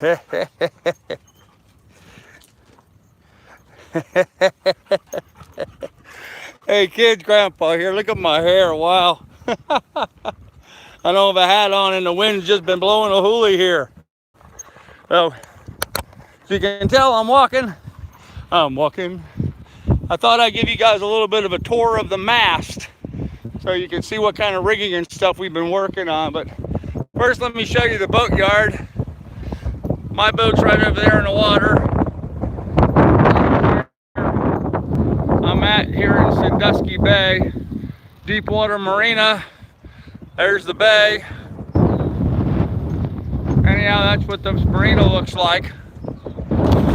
Hey kids, Grandpa here. Look at my hair. Wow. I don't have a hat on and the wind's just been blowing a hoolie here. So you can tell I'm walking. I thought I'd give you guys a little bit of a tour of the mast so you can see what kind of rigging and stuff we've been working on. But first, let me show you the boat yard. My boat's right over there in the water. I'm at here in Sandusky Bay, Deepwater Marina. There's the bay. Anyhow, that's what the marina looks like.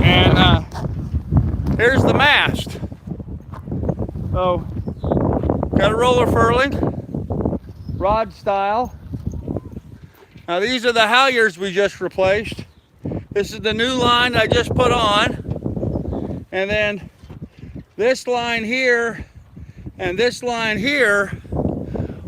And here's the mast. So, got a roller furling, rod style. Now these are the halyards we just replaced. This is the new line I just put on. And then this line here and this line here,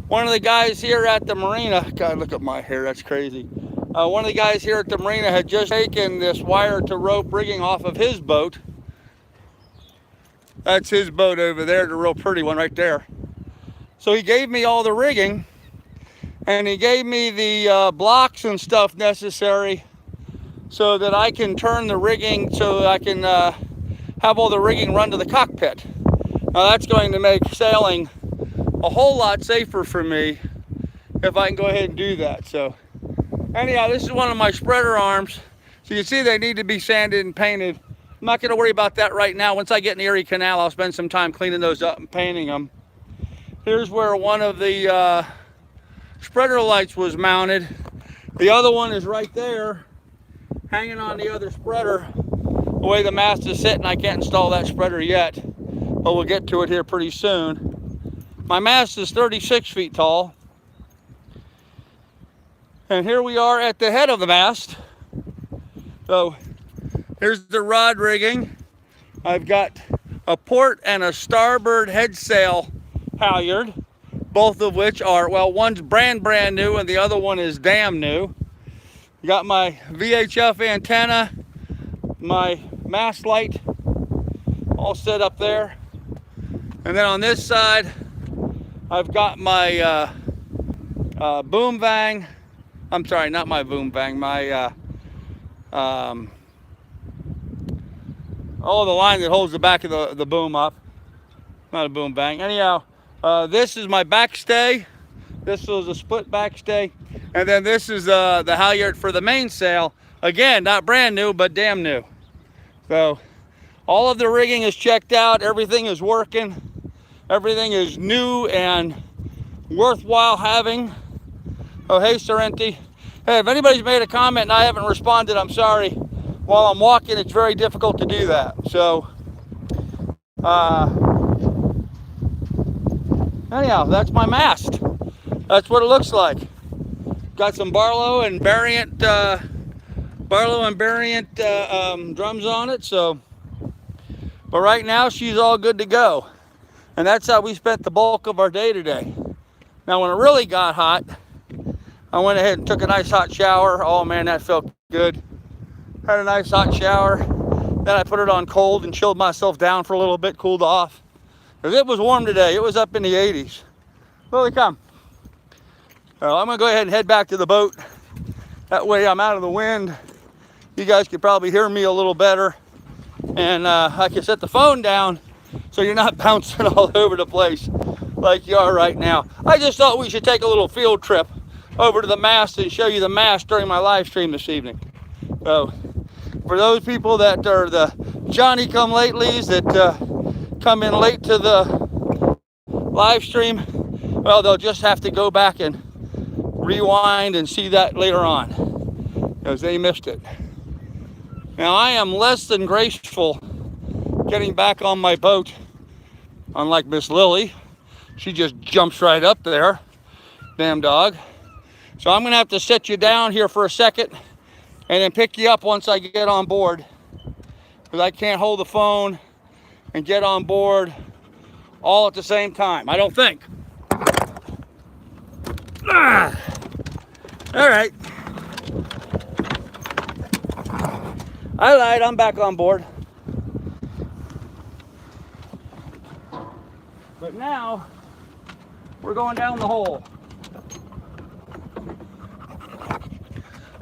one of the guys here at the marina, God, look at my hair, that's crazy. One of the guys here at the marina had just taken this wire to rope rigging off of his boat. That's his boat over there, the real pretty one right there. So he gave me all the rigging, and he gave me the blocks and stuff necessary so that I can turn the rigging, so I can have all the rigging run to the cockpit. Now that's going to make sailing a whole lot safer for me if I can go ahead and do that. So anyhow, this is one of my spreader arms. So you see they need to be sanded and painted. I'm not going to worry about that right now. Once I get in the Erie Canal, I'll spend some time cleaning those up and painting them. Here's where one of the spreader lights was mounted. The other one is right there, hanging on the other spreader. The way the mast is sitting, I can't install that spreader yet, but we'll get to it here pretty soon. My mast is 36 feet tall. And here we are at the head of the mast. So here's the rod rigging. I've got a port and a starboard head sail halyard, both of which are, well, one's brand new and the other one is damn new. Got my VHF antenna, my mast light all set up there. And then on this side, I've got my boom vang. I'm sorry, not my boom vang, my the line that holds the back of the boom up. Not a boom bang. Anyhow, this is my backstay. This was a split backstay. And then this is the halyard for the mainsail. Again, not brand new, but damn new. So all of the rigging is checked out. Everything is working. Everything is new and worthwhile having. Oh, hey, Sorrenti. Hey, if anybody's made a comment and I haven't responded, I'm sorry. While I'm walking, it's very difficult to do that. So, anyhow, that's my mast. That's what it looks like. Got some Barlow and Variant drums on it. So, but right now she's all good to go. And that's how we spent the bulk of our day today. Now, when it really got hot, I went ahead and took a nice hot shower. Oh man, that felt good. Had a nice hot shower. Then I put it on cold and chilled myself down for a little bit, cooled off. Because it was warm today. It was up in the 80s. Well, come. Well, I'm gonna go ahead and head back to the boat. That way I'm out of the wind. You guys could probably hear me a little better. And I can set the phone down so you're not bouncing all over the place like you are right now. I just thought we should take a little field trip over to the mast and show you the mast during my live stream this evening. So for those people that are the Johnny come latelys that come in late to the live stream, well, they'll just have to go back and rewind and see that later on because they missed it. Now I am less than graceful getting back on my boat, unlike Miss Lily. She just jumps right up there, damn dog. So I'm gonna have to set you down here for a second and then pick you up once I get on board, because I can't hold the phone and get on board all at the same time, I don't think. All right. I lied, I'm back on board. But now, we're going down the hole.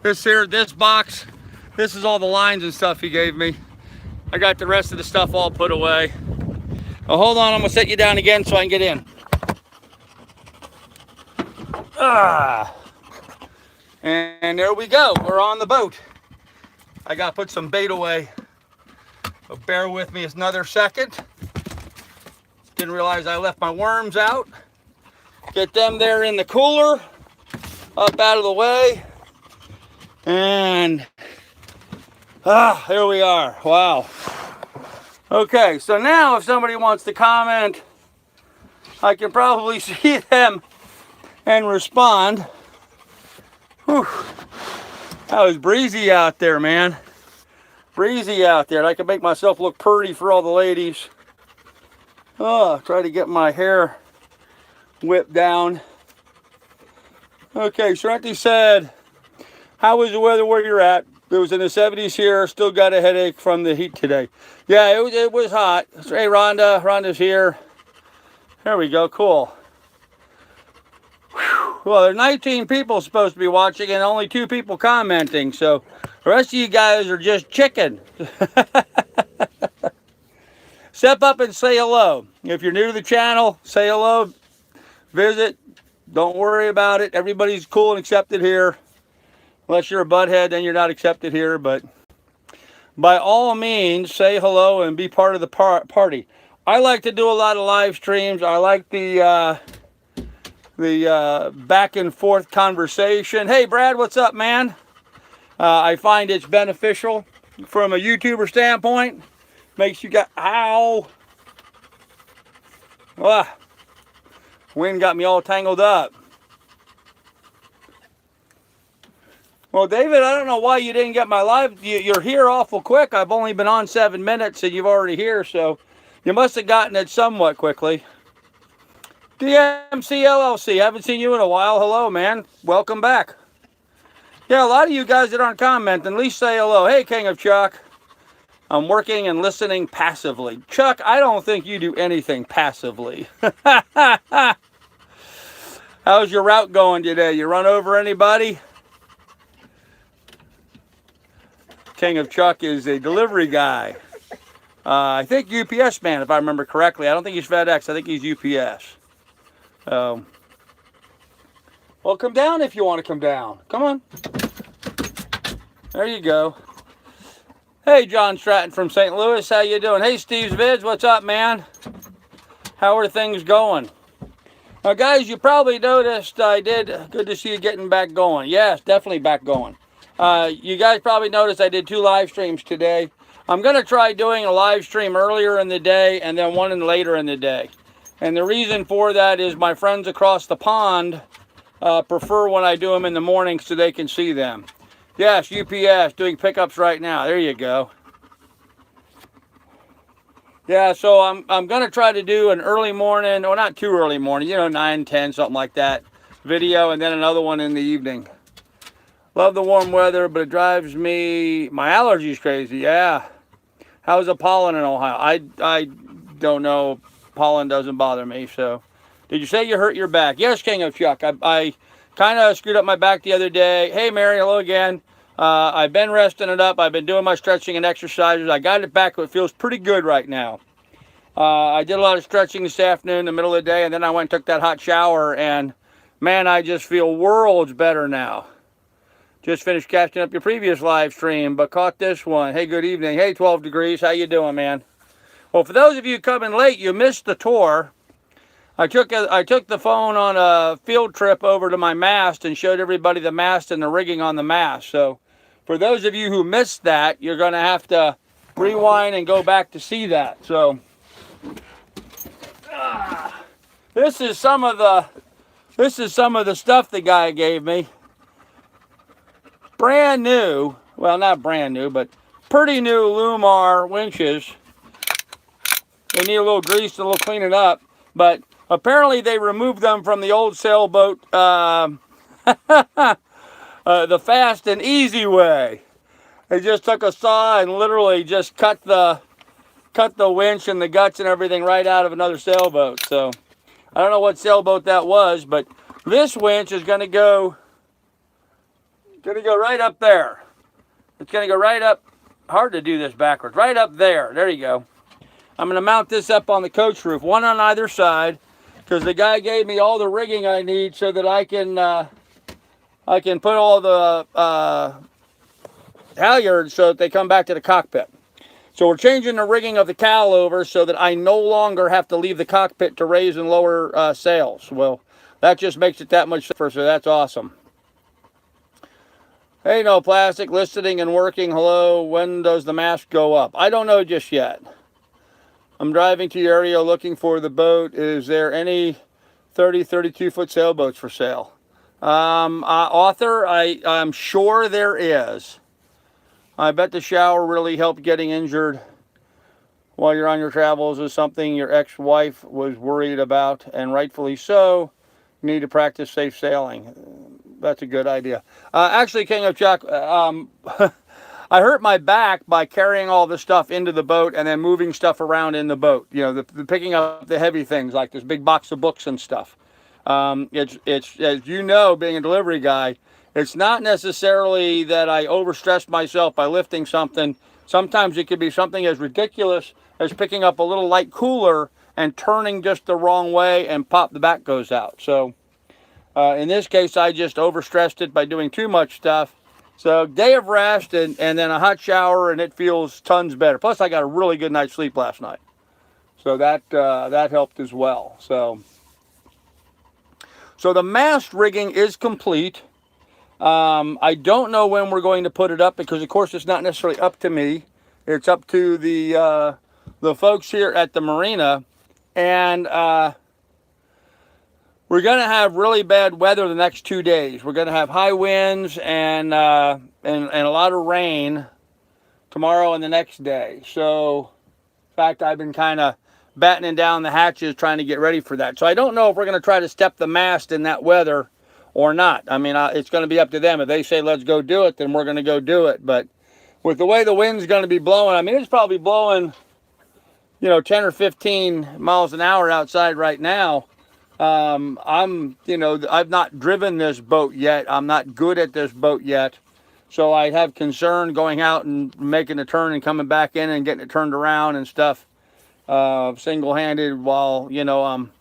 This box, this is all the lines and stuff he gave me. I got the rest of the stuff all put away. Well, hold on, I'm gonna set you down again so I can get in. And there we go, we're on the boat. I gotta put some bait away. So bear with me another second. Didn't realize I left my worms out. Get them there in the cooler, up out of the way. And here we are, wow. Okay, so now if somebody wants to comment, I can probably see them and respond. Whew. That was breezy out there, man. Breezy out there. I can make myself look pretty for all the ladies. Oh, try to get my hair whipped down. Okay, Sharenti said, how was the weather where you're at? It was in the 70s here. Still got a headache from the heat today. Yeah, it was hot. Hey, Rhonda's here. There we go, cool. Whew. Well, there's 19 people supposed to be watching and only 2 people commenting. So the rest of you guys are just chicken. Step up and say hello. If you're new to the channel, say hello. Visit. Don't worry about it. Everybody's cool and accepted here. Unless you're a butthead, then you're not accepted here. But by all means, say hello and be part of the party. I like to do a lot of live streams. I like the back and forth conversation. Hey, Brad, what's up, man? I find it's beneficial from a YouTuber standpoint. Makes you go, ow. Wind got me all tangled up. Well, David, I don't know why you didn't get my live. You're here awful quick. I've only been on 7 minutes and you've already here, so you must have gotten it somewhat quickly. DMC LLC, haven't seen you in a while. Hello, man. Welcome back. Yeah, a lot of you guys that aren't commenting, at least say hello. Hey, King of Chuck. I'm working and listening passively. Chuck, I don't think you do anything passively. How's your route going today? You run over anybody? King of Chuck is a delivery guy. I think UPS man, if I remember correctly. I don't think he's FedEx. I think he's UPS. Well, come down if you want to come down. Come on. There you go. Hey, John Stratton from St. Louis. How you doing? Hey, Steve's Vids. What's up, man? How are things going? Now, guys, you probably noticed I did. Good to see you getting back going. Yes, definitely back going. You guys probably noticed I did 2 live streams today. I'm going to try doing a live stream earlier in the day and then one later in the day. And the reason for that is my friends across the pond prefer when I do them in the morning so they can see them. Yes, UPS, doing pickups right now. There you go. Yeah, so I'm going to try to do an early morning, or not too early morning, 9, 10, something like that, video, and then another one in the evening. Love the warm weather, but it drives me, my allergies crazy, yeah. How's the pollen in Ohio? I don't know. Pollen doesn't bother me, so. Did you say you hurt your back? Yes, King of Chuck. I kind of screwed up my back the other day. Hey, Mary, hello again. I've been resting it up. I've been doing my stretching and exercises. I got it back. It feels pretty good right now. I did a lot of stretching this afternoon in the middle of the day, and then I went and took that hot shower, and man, I just feel worlds better now. Just finished catching up your previous live stream, but caught this one. Hey, good evening. Hey, 12 degrees. How you doing, man? Well, for those of you coming late, you missed the tour. I took the phone on a field trip over to my mast and showed everybody the mast and the rigging on the mast. So for those of you who missed that, you're going to have to rewind and go back to see that. So this is some of the stuff the guy gave me. Brand new, well, not brand new, but pretty new Lumar winches. They need a little grease and a little cleaning up, but apparently they removed them from the old sailboat, the fast and easy way. They just took a saw and literally just cut the winch and the guts and everything right out of another sailboat. So I don't know what sailboat that was, but this winch is going to go right up there. It's going to go right up. Hard to do this backwards. Right up there. There you go. I'm going to mount this up on the coach roof, one on either side, because the guy gave me all the rigging I need so that I can put all the halyards so that they come back to the cockpit. So we're changing the rigging of the cowl over so that I no longer have to leave the cockpit to raise and lower sails. Well, that just makes it that much safer, so that's awesome. Hey, no plastic, listening and working. Hello, when does the mast go up? I don't know just yet. I'm driving to your area looking for the boat. Is there any 32-foot sailboats for sale? Author, I'm sure there is. I bet the shower really helped getting injured while you're on your travels is something your ex-wife was worried about, and rightfully so. You need to practice safe sailing. That's a good idea. Actually, King of Chuck, I hurt my back by carrying all this stuff into the boat and then moving stuff around in the boat. You know, the picking up the heavy things like this big box of books and stuff. It's as you know, being a delivery guy, it's not necessarily that I overstressed myself by lifting something. Sometimes it could be something as ridiculous as picking up a little light cooler and turning just the wrong way and pop, the back goes out. So in this case, I just overstressed it by doing too much stuff. So day of rest and then a hot shower, and it feels tons better. Plus, I got a really good night's sleep last night. So that helped as well. So the mast rigging is complete. I don't know when we're going to put it up because, of course, it's not necessarily up to me. It's up to the folks here at the marina. And we're going to have really bad weather the next 2 days. We're going to have high winds and a lot of rain tomorrow and the next day. So, in fact, I've been kind of battening down the hatches trying to get ready for that. So I don't know if we're going to try to step the mast in that weather or not. I mean, it's going to be up to them. If they say let's go do it, then we're going to go do it. But with the way the wind's going to be blowing, I mean, it's probably blowing, 10 or 15 miles an hour outside right now. I've not driven this boat yet. I'm not good at this boat yet. So I have concern going out and making a turn and coming back in and getting it turned around and stuff single-handed while, I'm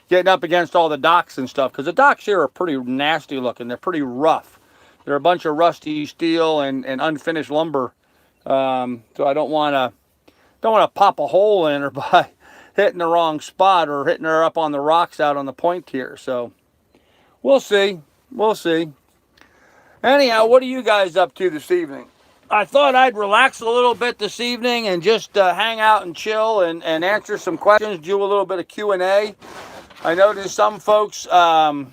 getting up against all the docks and stuff. Because the docks here are pretty nasty looking. They're pretty rough. They're a bunch of rusty steel and unfinished lumber. So I don't want to pop a hole in her by hitting the wrong spot or hitting her up on the rocks out on the point here. So we'll see. We'll see. Anyhow, what are you guys up to this evening? I thought I'd relax a little bit this evening and just hang out and chill and answer some questions, do a little bit of Q&A. I noticed some folks have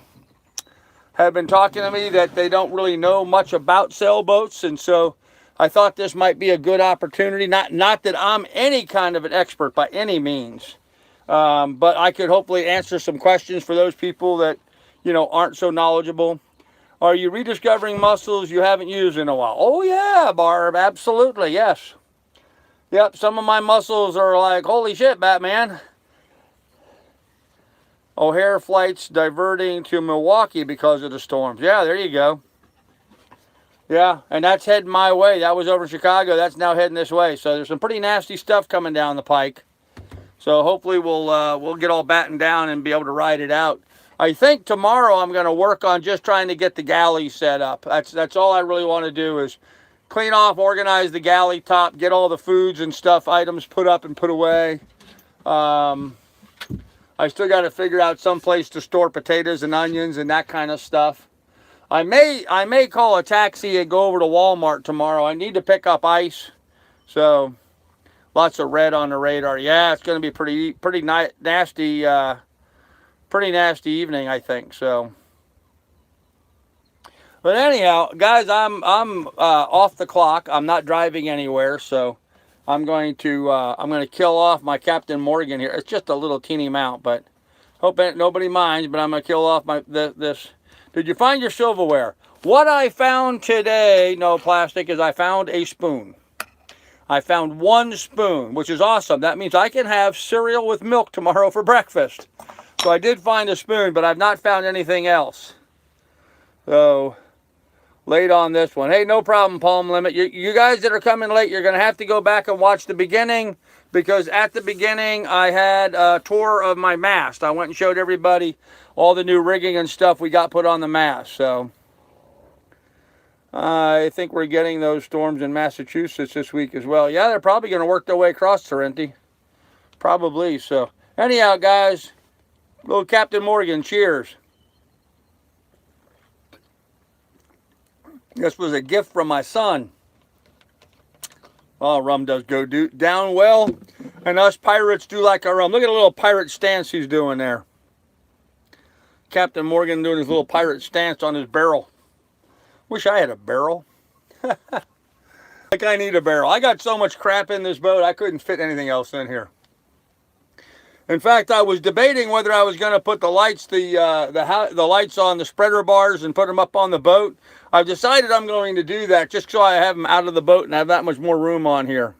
been talking to me that they don't really know much about sailboats, and so I thought this might be a good opportunity. Not that I'm any kind of an expert by any means, but I could hopefully answer some questions for those people that, aren't so knowledgeable. Are you rediscovering muscles you haven't used in a while? Oh yeah, Barb, absolutely, yes. Yep, some of my muscles are like, holy shit, Batman. O'Hare flights diverting to Milwaukee because of the storms. Yeah, there you go. Yeah, and that's heading my way. That was over in Chicago. That's now heading this way. So there's some pretty nasty stuff coming down the pike. So hopefully we'll get all battened down and be able to ride it out. I think tomorrow I'm going to work on just trying to get the galley set up. That's all I really want to do is clean off, organize the galley top, get all the foods and stuff, items put up and put away. I still got to figure out some place to store potatoes and onions and that kind of stuff. I may call a taxi and go over to Walmart tomorrow. I need to pick up ice. So lots of red on the radar. Yeah, it's going to be pretty nasty. Pretty nasty evening, I think. So, but anyhow, guys, I'm off the clock. I'm not driving anywhere, so I'm going to kill off my Captain Morgan here. It's just a little teeny amount, but hope nobody minds. But I'm going to kill off this. Did you find your silverware? What I found today, no plastic, is I found a spoon. I found one spoon, which is awesome. That means I can have cereal with milk tomorrow for breakfast. So I did find a spoon, but I've not found anything else. So, late on this one. Hey, no problem, Palm Limit. You guys that are coming late, you're going to have to go back and watch the beginning, because at the beginning I had a tour of my mast. I went and showed everybody all the new rigging and stuff we got put on the mast. So I think we're getting those storms in Massachusetts this week as well. Yeah, they're probably going to work their way across Sorrento. Probably. So anyhow, guys, little Captain Morgan, cheers. This was a gift from my son. Oh, rum does go down well. And us pirates do like our rum. Look at the little pirate stance he's doing there. Captain Morgan doing his little pirate stance on his barrel. Wish I had a barrel. Like I need a barrel. I got so much crap in this boat, I couldn't fit anything else in here. In fact, I was debating whether I was going to put the lights, the lights on the spreader bars and put them up on the boat. I've decided I'm going to do that just so I have them out of the boat and have that much more room on here.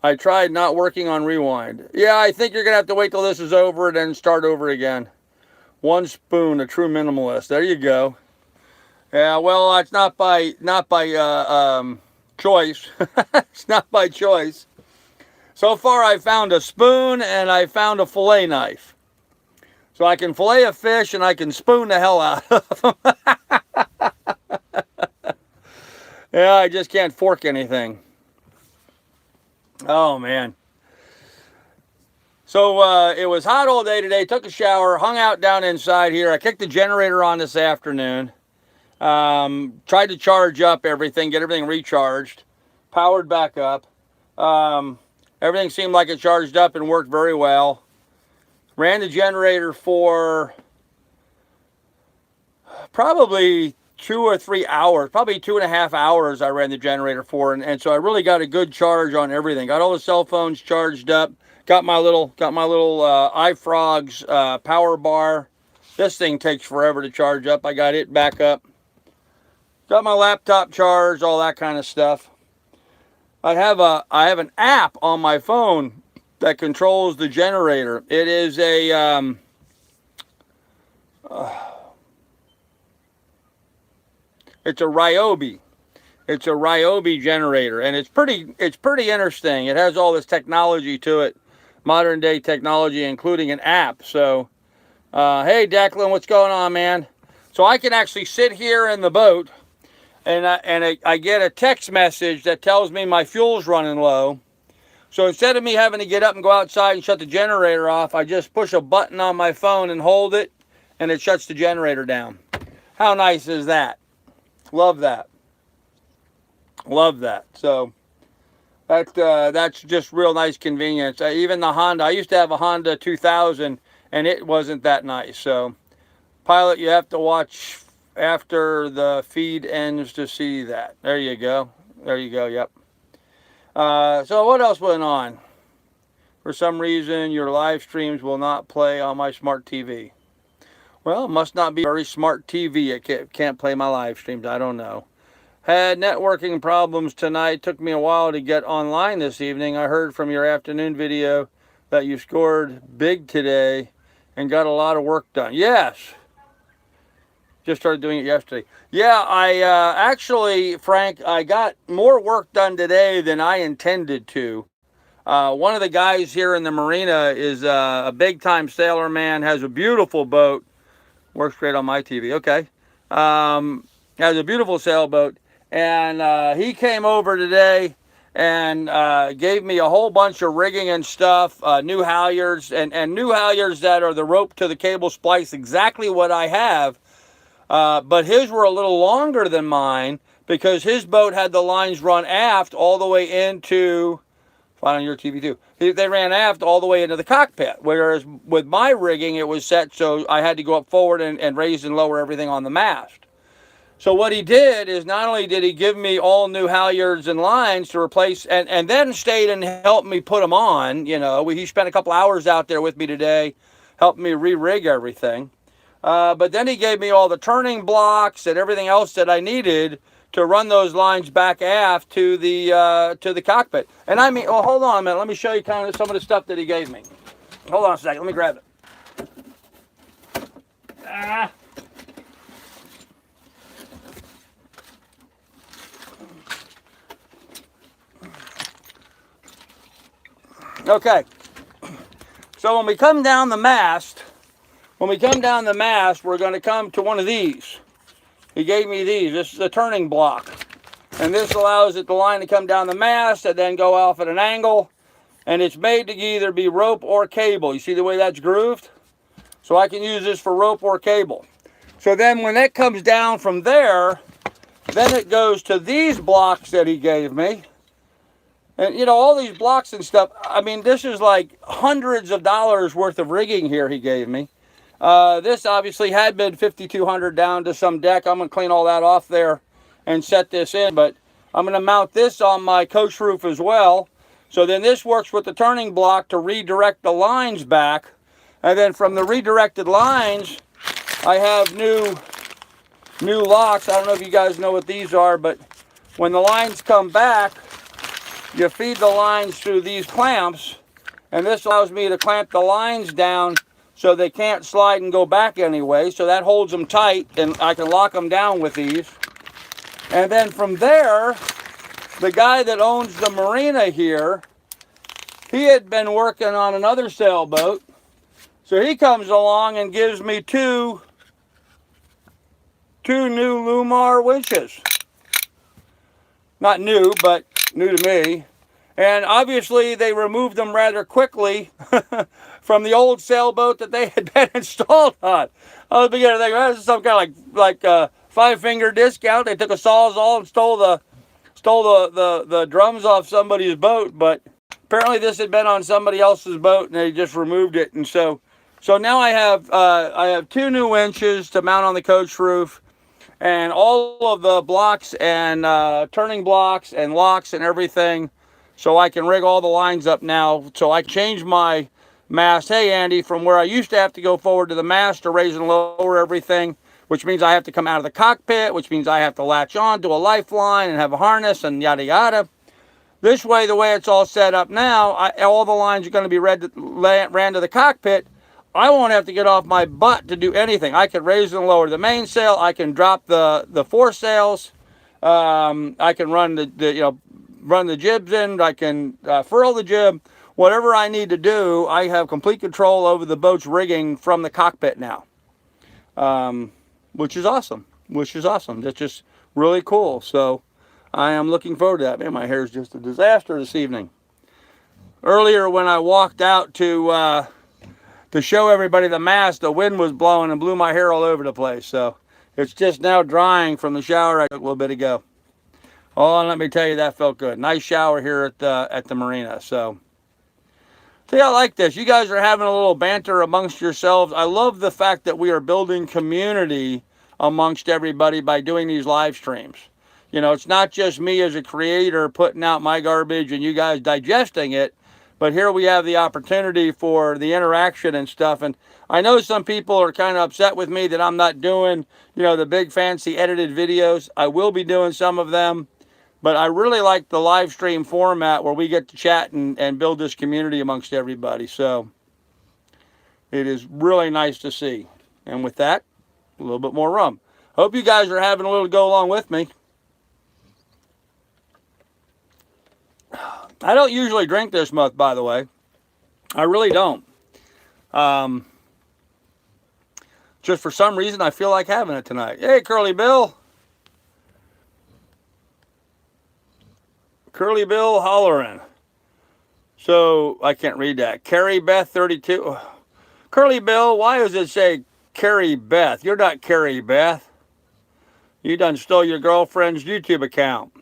I tried not working on rewind. Yeah, I think you're going to have to wait till this is over and then start over again. One spoon, a true minimalist. There you go. Yeah, well, it's not by choice. It's not by choice. So far, I found a spoon and I found a fillet knife. So I can fillet a fish and I can spoon the hell out of them. Yeah, I just can't fork anything. Oh, man. So it was hot all day today. Took a shower, hung out down inside here. I kicked the generator on this afternoon. Tried to charge up everything, get everything recharged. Powered back up. Everything seemed like it charged up and worked very well. Ran the generator for probably 2 or 3 hours, probably 2.5 hours I ran the generator for, and so I really got a good charge on everything. Got all the cell phones charged up. Got my little iFrogs power bar. This thing takes forever to charge up. I got it back up. Got my laptop charged, all that kind of stuff. I have an app on my phone that controls the generator. It is a it's a Ryobi. It's a Ryobi generator, and it's pretty interesting. It has all this technology to it, modern day technology, including an app. So, hey Declan, what's going on, man? So I can actually sit here in the boat, and I get a text message that tells me my fuel's running low. So instead of me having to get up and go outside and shut the generator off, I just push a button on my phone and hold it, and it shuts the generator down. How nice is that? Love that. Love that. So that's just real nice convenience. Even the Honda, I used to have a Honda 2000, and it wasn't that nice. So pilot, you have to watch after the feed ends to see that. There you go. There you go. Yep. So what else went on? For some reason, your live streams will not play on my smart TV. Well, it must not be a very smart TV. It can't play my live streams. I don't know. Had networking problems tonight. Took me a while to get online this evening. I heard from your afternoon video that you scored big today and got a lot of work done. Yes. Just started doing it yesterday. Yeah, I actually, Frank, I got more work done today than I intended to. One of the guys here in the marina is a big-time sailor man, has a beautiful boat. Works great on my TV, okay. Has a beautiful sailboat. And he came over today and gave me a whole bunch of rigging and stuff, new halyards, and new halyards that are the rope to the cable splice, exactly what I have. But his were a little longer than mine because his boat had the lines run aft all the way into, fine on your TV too, they ran aft all the way into the cockpit, whereas with my rigging it was set so I had to go up forward and raise and lower everything on the mast. So what he did is not only did he give me all new halyards and lines to replace, and then stayed and helped me put them on, you know, he spent a couple hours out there with me today, helping me re-rig everything. But then he gave me all the turning blocks and everything else that I needed to run those lines back aft to the cockpit. And I mean, oh, hold on a minute. Let me show you kind of some of the stuff that he gave me. Hold on a second. Let me grab it. Ah. Okay. So when we come down the mast, we're going to come to one of these. He gave me these. This is a turning block. And this allows the line to come down the mast and then go off at an angle. And it's made to either be rope or cable. You see the way that's grooved? So I can use this for rope or cable. So then when that comes down from there, then it goes to these blocks that he gave me. And, you know, all these blocks and stuff, I mean, this is like hundreds of dollars worth of rigging here he gave me. This obviously had been $5,200 down to some deck. I'm going to clean all that off there and set this in. But I'm going to mount this on my coach roof as well. So then this works with the turning block to redirect the lines back. And then from the redirected lines, I have new locks. I don't know if you guys know what these are, but when the lines come back, you feed the lines through these clamps, and this allows me to clamp the lines down so they can't slide and go back anyway. So that holds them tight, and I can lock them down with these. And then from there, the guy that owns the marina here, he had been working on another sailboat. So he comes along and gives me two new Lumar winches. Not new, but new to me. And obviously they removed them rather quickly from the old sailboat that they had been installed on. I was beginning to think, well, this is some kind of like five-finger discount. They took a sawzall and stole the drums off somebody's boat, but apparently this had been on somebody else's boat and they just removed it. And so now I have two new winches to mount on the coach roof, and all of the blocks and turning blocks and locks and everything, so I can rig all the lines up now. So I changed my mast, hey Andy, from where I used to have to go forward to the mast to raise and lower everything, which means I have to come out of the cockpit, which means I have to latch on to a lifeline and have a harness and yada yada. This way, the way it's all set up now, all the lines are going to be ran to the cockpit. I won't have to get off my butt to do anything. I can raise and lower the mainsail. I can drop the foresails. I can run the jibs in. I can furl the jib. Whatever I need to do, I have complete control over the boat's rigging from the cockpit now, which is awesome. That's just really cool. So I am looking forward to that. Man, my hair is just a disaster this evening. Earlier when I walked out to show everybody the mast, the wind was blowing and blew my hair all over the place. So it's just now drying from the shower I took a little bit ago. Oh, and let me tell you, that felt good. Nice shower here at the marina. So, see, I like this. You guys are having a little banter amongst yourselves. I love the fact that we are building community amongst everybody by doing these live streams. You know, it's not just me as a creator putting out my garbage and you guys digesting it, but here we have the opportunity for the interaction and stuff. And I know some people are kind of upset with me that I'm not doing, you know, the big fancy edited videos. I will be doing some of them, but I really like the live stream format where we get to chat and build this community amongst everybody. So it is really nice to see. And with that, a little bit more rum. Hope you guys are having a little go along with me. I don't usually drink this much, by the way. I really don't. Just for some reason, I feel like having it tonight. Hey, Curly Bill. Curly Bill hollering. So, I can't read that. Carrie Beth 32. Curly Bill, why does it say Carrie Beth? You're not Carrie Beth. You done stole your girlfriend's YouTube account.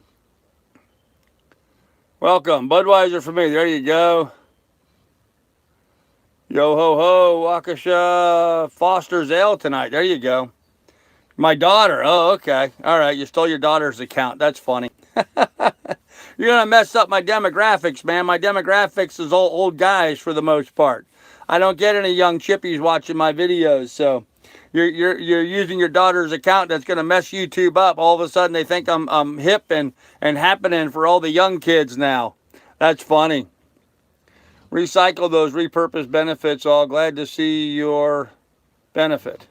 Welcome, Budweiser for me. There you go. Yo ho ho, Waukesha Foster's Ale tonight. There you go. My daughter. Oh, okay. All right, you stole your daughter's account. That's funny. You're gonna mess up my demographics, man. My demographics is old guys for the most part. I don't get any young chippies watching my videos, so you're using your daughter's account that's going to mess YouTube up. All of a sudden they think I'm hip and happening for all the young kids now. That's funny. Recycle those repurposed benefits. All glad to see your benefit.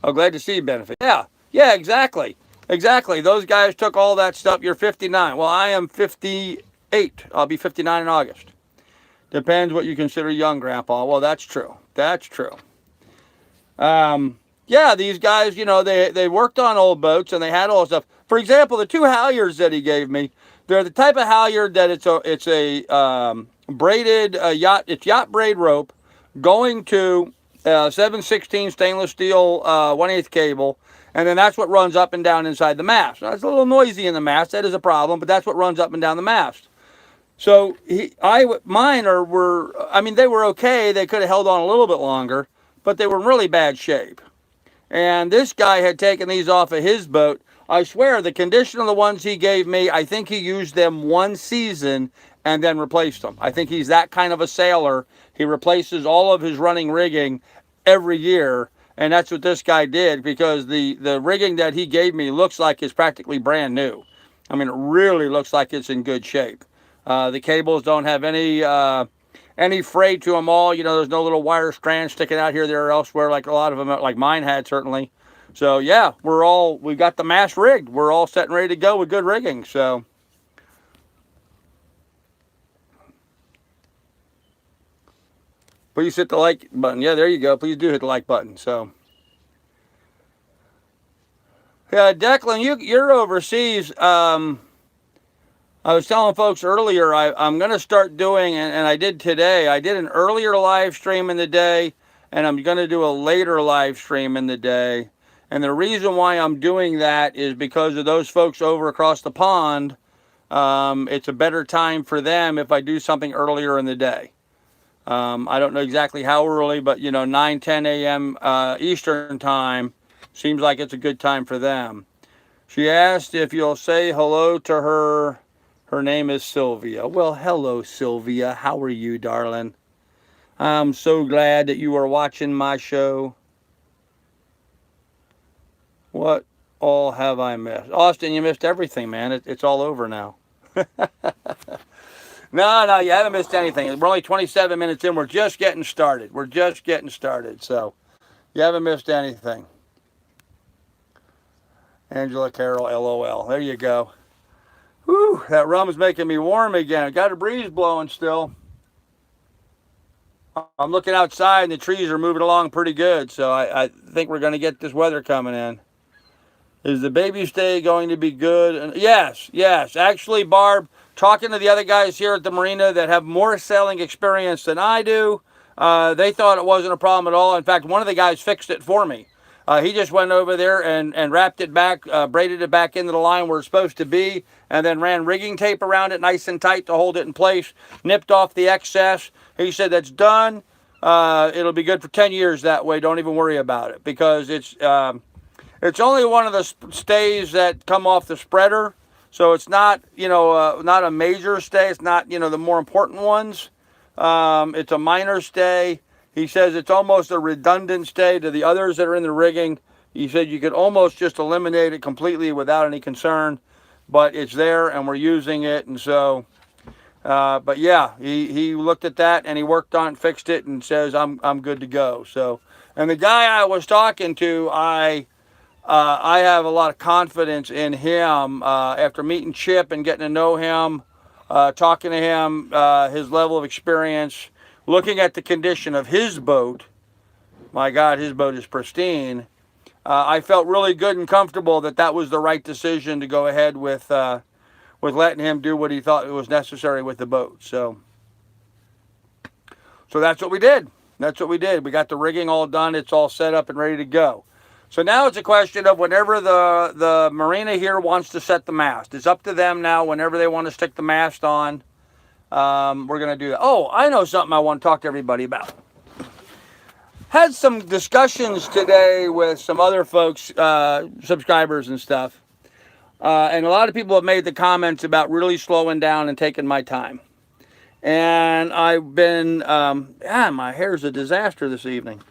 Oh, glad to see you benefit. Yeah, yeah, exactly. Exactly. Those guys took all that stuff. You're 59. Well, I am 58. I'll be 59 in August. Depends what you consider young, Grandpa. Well, that's true. That's true. Yeah, these guys, they worked on old boats and they had all this stuff. For example, the two halyards that he gave me, they're the type of halyard that it's a braided yacht. It's yacht braid rope going to 7/16 stainless steel 1/8 cable, and then that's what runs up and down inside the mast. Now, it's a little noisy in the mast. That is a problem, but that's what runs up and down the mast. So mine were, I mean, they were okay. They could have held on a little bit longer, but they were in really bad shape. And this guy had taken these off of his boat. I swear, the condition of the ones he gave me, I think he used them one season and then replaced them. I think he's that kind of a sailor. He replaces all of his running rigging every year, and that's what this guy did, because the rigging that he gave me looks like it's practically brand new. I mean, it really looks like it's in good shape. The cables don't have any fray to them all. There's no little wire strands sticking out here, there, or elsewhere, like a lot of them, like mine had, certainly. So yeah, we've got the mast rigged. We're all set and ready to go with good rigging. So please hit the like button. Yeah, there you go. Please do hit the like button. So yeah, Declan, you're overseas. I was telling folks earlier, I'm going to start doing, and I did today, I did an earlier live stream in the day, and I'm going to do a later live stream in the day. And the reason why I'm doing that is because of those folks over across the pond. It's a better time for them if I do something earlier in the day. I don't know exactly how early, but 9, 10 a.m. Eastern time seems like it's a good time for them. She asked if you'll say hello to her. Her name is Sylvia. Well, hello, Sylvia. How are you, darling? I'm so glad that you are watching my show. What all have I missed? Austin, you missed everything, man. It's all over now. No, you haven't missed anything. We're only 27 minutes in. We're just getting started. So you haven't missed anything. Angela Carroll, LOL. There you go. Whew, that rum is making me warm again. Got a breeze blowing still. I'm looking outside and the trees are moving along pretty good. So I think we're going to get this weather coming in. Is the baby stay going to be good? And yes. Actually, Barb, talking to the other guys here at the marina that have more sailing experience than I do, they thought it wasn't a problem at all. In fact, one of the guys fixed it for me. He just went over there and wrapped it back, braided it back into the line where it's supposed to be, and then ran rigging tape around it nice and tight to hold it in place, nipped off the excess. He said, that's done. It'll be good for 10 years that way. Don't even worry about it, because it's only one of the stays that come off the spreader. So it's not, not a major stay. It's not, the more important ones. It's a minor stay. He says it's almost a redundant stay to the others that are in the rigging. He said you could almost just eliminate it completely without any concern, but it's there and we're using it. And so, but yeah, he looked at that and he worked on it, fixed it, and says I'm good to go. So, and the guy I was talking to, I have a lot of confidence in him after meeting Chip and getting to know him, talking to him, his level of experience. Looking at the condition of his boat, my God, his boat is pristine. I felt really good and comfortable that was the right decision to go ahead with letting him do what he thought was necessary with the boat. So that's what we did. We got the rigging all done. It's all set up and ready to go. So now it's a question of whenever the marina here wants to set the mast. It's up to them now whenever they want to stick the mast on. We're going to do that. Oh, I know something I want to talk to everybody about. Had some discussions today with some other folks, subscribers and stuff. And a lot of people have made the comments about really slowing down and taking my time. And I've been, my hair's a disaster this evening.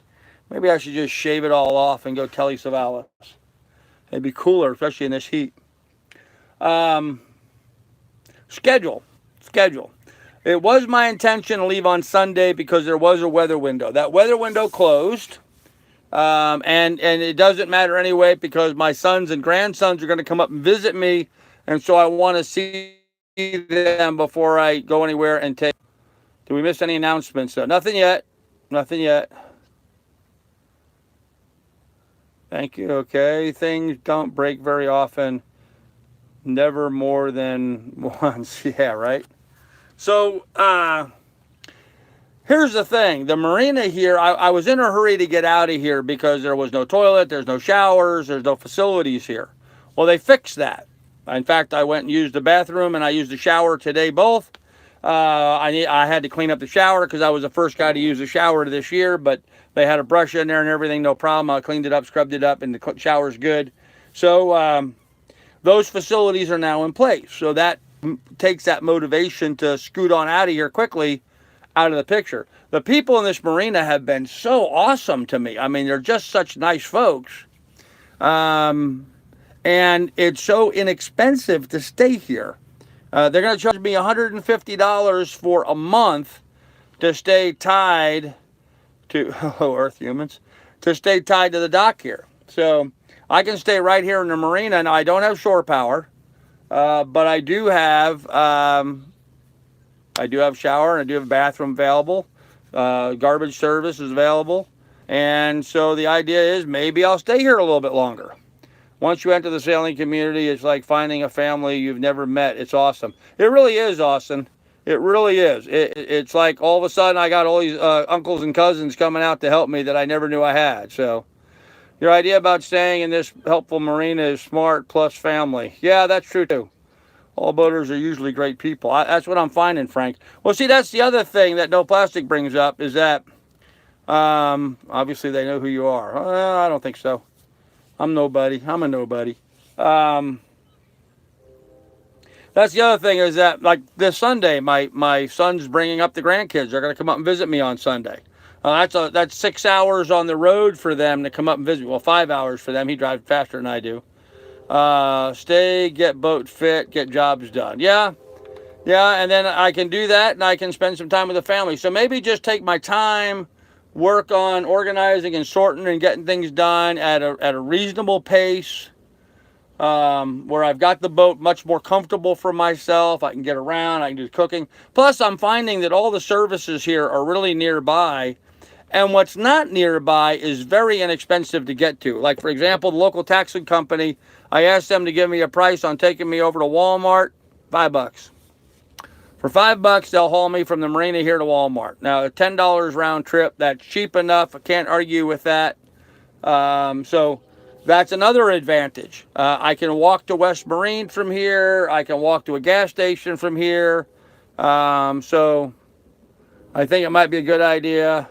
Maybe I should just shave it all off and go Telly Savalas. It'd be cooler, especially in this heat. Um, schedule. Schedule. It was my intention to leave on Sunday because there was a weather window. That weather window closed. And it doesn't matter anyway because my sons and grandsons are going to come up and visit me. And so I want to see them before I go anywhere and take. Did we miss any announcements? So nothing yet. Nothing yet. Thank you. Okay. Things don't break very often. Never more than once. Yeah, right. So, here's the thing. The marina here, I was in a hurry to get out of here because there was no toilet, there's no showers, there's no facilities here. Well, they fixed that. In fact, I went and used the bathroom and I used the shower today both. I had to clean up the shower because I was the first guy to use the shower this year, but they had a brush in there and everything, no problem. I cleaned it up, scrubbed it up, and the shower's good. So those facilities are now in place. So that takes that motivation to scoot on out of here quickly out of the picture. The people in this marina have been so awesome to me. I mean, they're just such nice folks. And it's so inexpensive to stay here. They're going to charge me $150 for a month to stay tied to, hello, Earth humans, to stay tied to the dock here. So I can stay right here in the marina. Now, I don't have shore power, but I do have shower and I do have a bathroom available. Garbage service is available. And so the idea is maybe I'll stay here a little bit longer. Once you enter the sailing community, it's like finding a family you've never met. It's awesome. It really is, Austin. It really is. It's like all of a sudden I got all these uncles and cousins coming out to help me that I never knew I had. So your idea about staying in this helpful marina is smart plus family. Yeah, that's true too. All boaters are usually great people. That's what I'm finding, Frank. Well, see, that's the other thing that No Plastic brings up is that obviously they know who you are. I don't think so. I'm nobody. I'm a nobody. That's the other thing is that, like this Sunday, my son's bringing up the grandkids. They're going to come up and visit me on Sunday. That's 6 hours on the road for them to come up and visit me. Well, 5 hours for them. He drives faster than I do. Stay, get boat fit, get jobs done. Yeah, and then I can do that, and I can spend some time with the family. So maybe just take my time, work on organizing and sorting and getting things done at a reasonable pace, where I've got the boat much more comfortable for myself. I can get around, I can do cooking. Plus, I'm finding that all the services here are really nearby, and what's not nearby is very inexpensive to get to. Like, for example, the local taxi company, I asked them to give me a price on taking me over to Walmart, $5. For $5, they'll haul me from the marina here to Walmart. Now, $10 round trip, that's cheap enough. I can't argue with that. So that's another advantage. I can walk to West Marine from here. I can walk to a gas station from here. So I think it might be a good idea.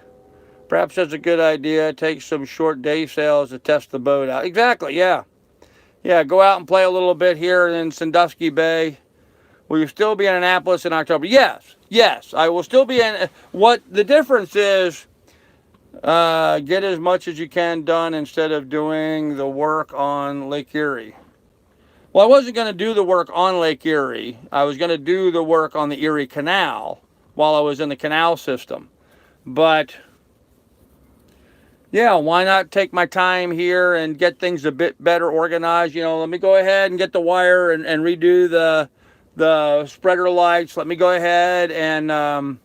Perhaps that's a good idea. Take some short day sails to test the boat out. Exactly, yeah. Yeah, go out and play a little bit here in Sandusky Bay. Will you still be in Annapolis in October? Yes, I will still be in. What the difference is, get as much as you can done instead of doing the work on Lake Erie. Well, I wasn't going to do the work on Lake Erie. I was going to do the work on the Erie Canal while I was in the canal system. But yeah, why not take my time here and get things a bit better organized? You know, let me go ahead and get the wire and redo the spreader lights. Let me go ahead and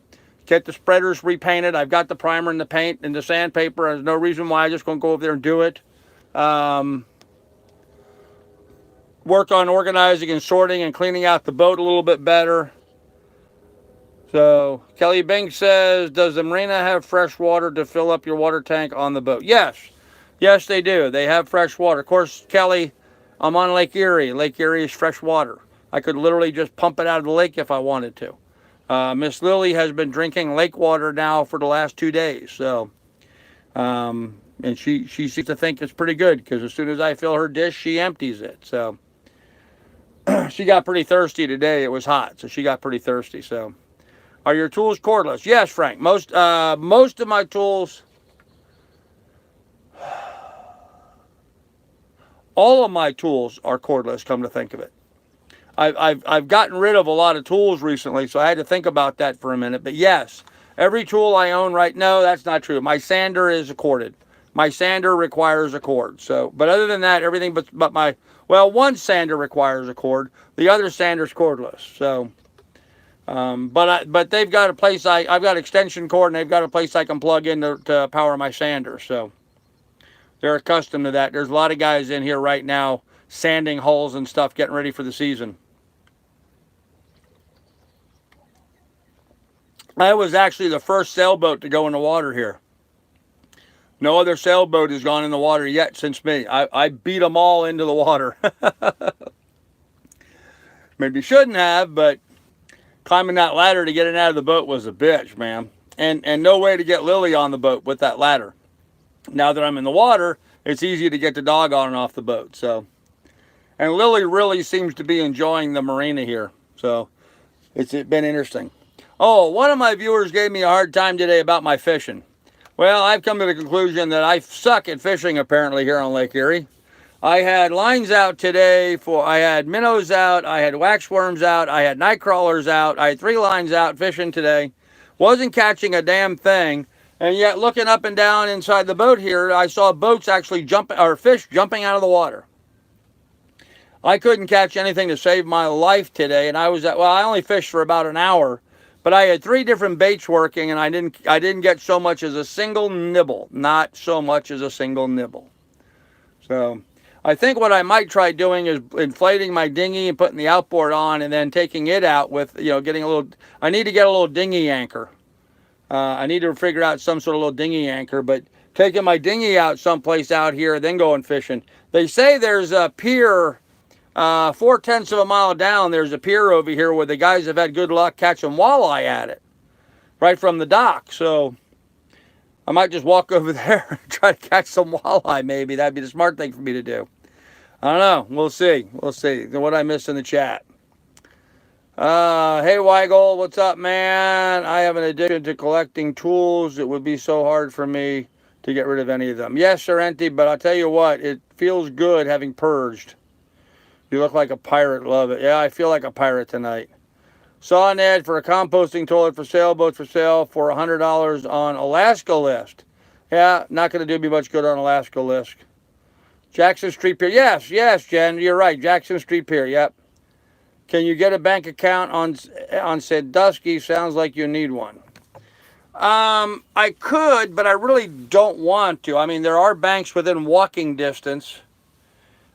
get the spreaders repainted. I've got the primer and the paint and the sandpaper. There's no reason why I just going to go over there and do it. Work on organizing and sorting and cleaning out the boat a little bit better. So Kelly Bing says, does the marina have fresh water to fill up your water tank on the boat? Yes, they do. They have fresh water. Of course, Kelly, I'm on Lake Erie. Lake Erie is fresh water. I could literally just pump it out of the lake if I wanted to. Miss Lily has been drinking lake water now for the last 2 days. So, and she seems to think it's pretty good because as soon as I fill her dish, she empties it. So she got pretty thirsty today. It was hot, so she got pretty thirsty. So, are your tools cordless? Yes, Frank. Most of my tools All of my tools are cordless, come to think of it. I've gotten rid of a lot of tools recently, so I had to think about that for a minute. But yes, every tool I own right now, that's not true. My sander is corded. My sander requires a cord. So, but other than that, everything but my, well, one sander requires a cord. The other sander's cordless. So, but they've got a place I've got extension cord, and they've got a place I can plug in to power my sander. So they're accustomed to that. There's a lot of guys in here right now sanding hulls and stuff, getting ready for the season. I was actually the first sailboat to go in the water here. No other sailboat has gone in the water yet since me. I beat them all into the water. Maybe shouldn't have, but climbing that ladder to get it out of the boat was a bitch, man. And no way to get Lily on the boat with that ladder. Now that I'm in the water, it's easy to get the dog on and off the boat. So, and Lily really seems to be enjoying the marina here. So it's been interesting. Oh, one of my viewers gave me a hard time today about my fishing. Well, I've come to the conclusion that I suck at fishing apparently here on Lake Erie. I had lines out today I had minnows out, I had waxworms out, I had night crawlers out, I had 3 lines out fishing today. Wasn't catching a damn thing, and yet looking up and down inside the boat here, I saw boats actually fish jumping out of the water. I couldn't catch anything to save my life today, and I only fished for about an hour. But I had 3 different baits working, and I didn't get so much as a single nibble. Not so much as a single nibble. So I think what I might try doing is inflating my dinghy and putting the outboard on, and then taking it out with, getting a little. I need to get a little dinghy anchor. I need to figure out some sort of little dinghy anchor, but taking my dinghy out someplace out here, then going fishing. They say there's a pier. 4/10 of a mile down, there's a pier over here where the guys have had good luck catching walleye at it, right from the dock. So I might just walk over there and try to catch some walleye. Maybe that'd be the smart thing for me to do. I don't know. We'll see. We'll see. What I missed in the chat. Hey Weigel, what's up, man? I have an addiction to collecting tools. It would be so hard for me to get rid of any of them. Yes, Sorrenti, but I'll tell you what, it feels good having purged. You look like a pirate. Love it. Yeah, I feel like a pirate tonight. Saw an ad for a composting toilet for sailboats for sale for $100 on Alaska list. Yeah, not going to do me much good on Alaska list. Jackson Street Pier. Yes, Jen, you're right. Jackson Street Pier. Yep. Can you get a bank account on Sandusky? Sounds like you need one. I could, but I really don't want to. I mean, there are banks within walking distance.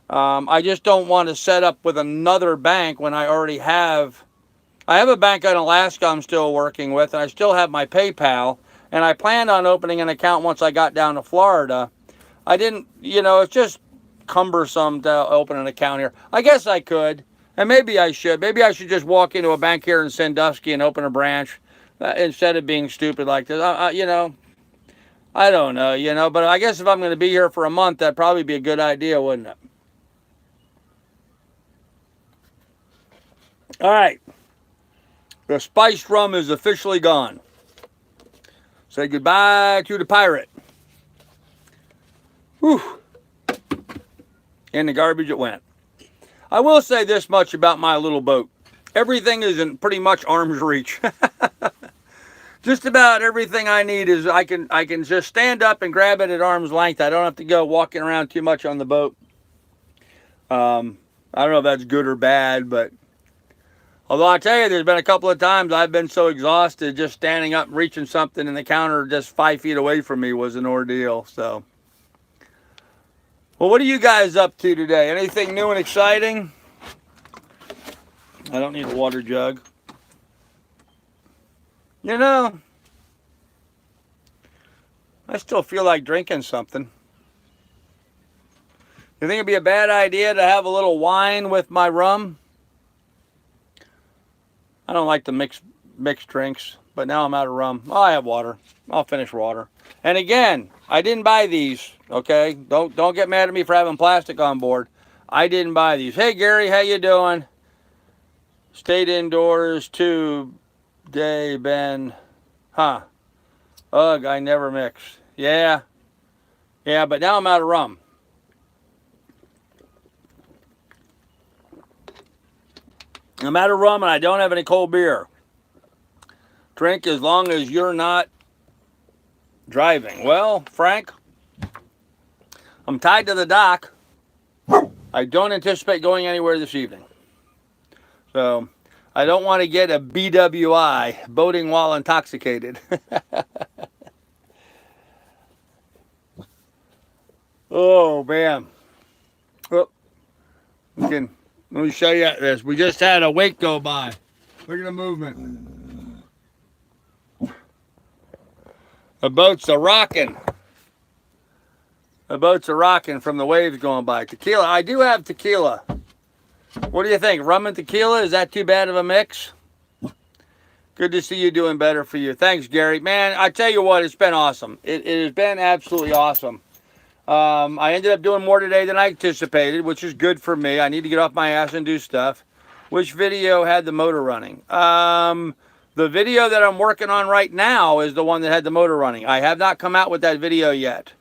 I just don't want to set up with another bank when I already have. I have a bank in Alaska I'm still working with, and I still have my PayPal, and I planned on opening an account once I got down to Florida. I didn't, it's just cumbersome to open an account here. I guess I could, and maybe I should. Maybe I should just walk into a bank here in Sandusky and open a branch instead of being stupid like this. I don't know, but I guess if I'm going to be here for a month, that'd probably be a good idea, wouldn't it? All right. The spiced rum is officially gone. Say goodbye to the pirate. Whew. In the garbage it went. I will say this much about my little boat. Everything is in pretty much arm's reach. Just about everything I need is I can just stand up and grab it at arm's length. I don't have to go walking around too much on the boat. I don't know if that's good or bad, but although I tell you, there's been a couple of times I've been so exhausted just standing up and reaching something in the counter just 5 feet away from me was an ordeal. So, well, what are you guys up to today? Anything new and exciting? I don't need a water jug. I still feel like drinking something. You think it'd be a bad idea to have a little wine with my rum? I don't like to mix drinks, but now I'm out of rum. Oh, I have water. I'll finish water. And again, I didn't buy these, okay? Don't get mad at me for having plastic on board. I didn't buy these. Hey, Gary, how you doing? Stayed indoors today, Ben. Huh. Ugh, I never mix. Yeah, but now I'm out of rum. I'm out of rum and I don't have any cold beer. Drink as long as you're not driving. Well, Frank, I'm tied to the dock. I don't anticipate going anywhere this evening. So I don't want to get a BWI, boating while intoxicated. Oh, man. Oh, let me show you this. We just had a wake go by. Look at the movement. The boats are rocking. The boats are rocking from the waves going by. Tequila. I do have tequila. What do you think? Rum and tequila? Is that too bad of a mix? Good to see you doing better for you. Thanks, Gary. Man, I tell you what, it's been awesome. It has been absolutely awesome. I ended up doing more today than I anticipated, which is good for me. I need to get off my ass and do stuff. Which video had the motor running? The video that I'm working on right now is the one that had the motor running. I have not come out with that video yet.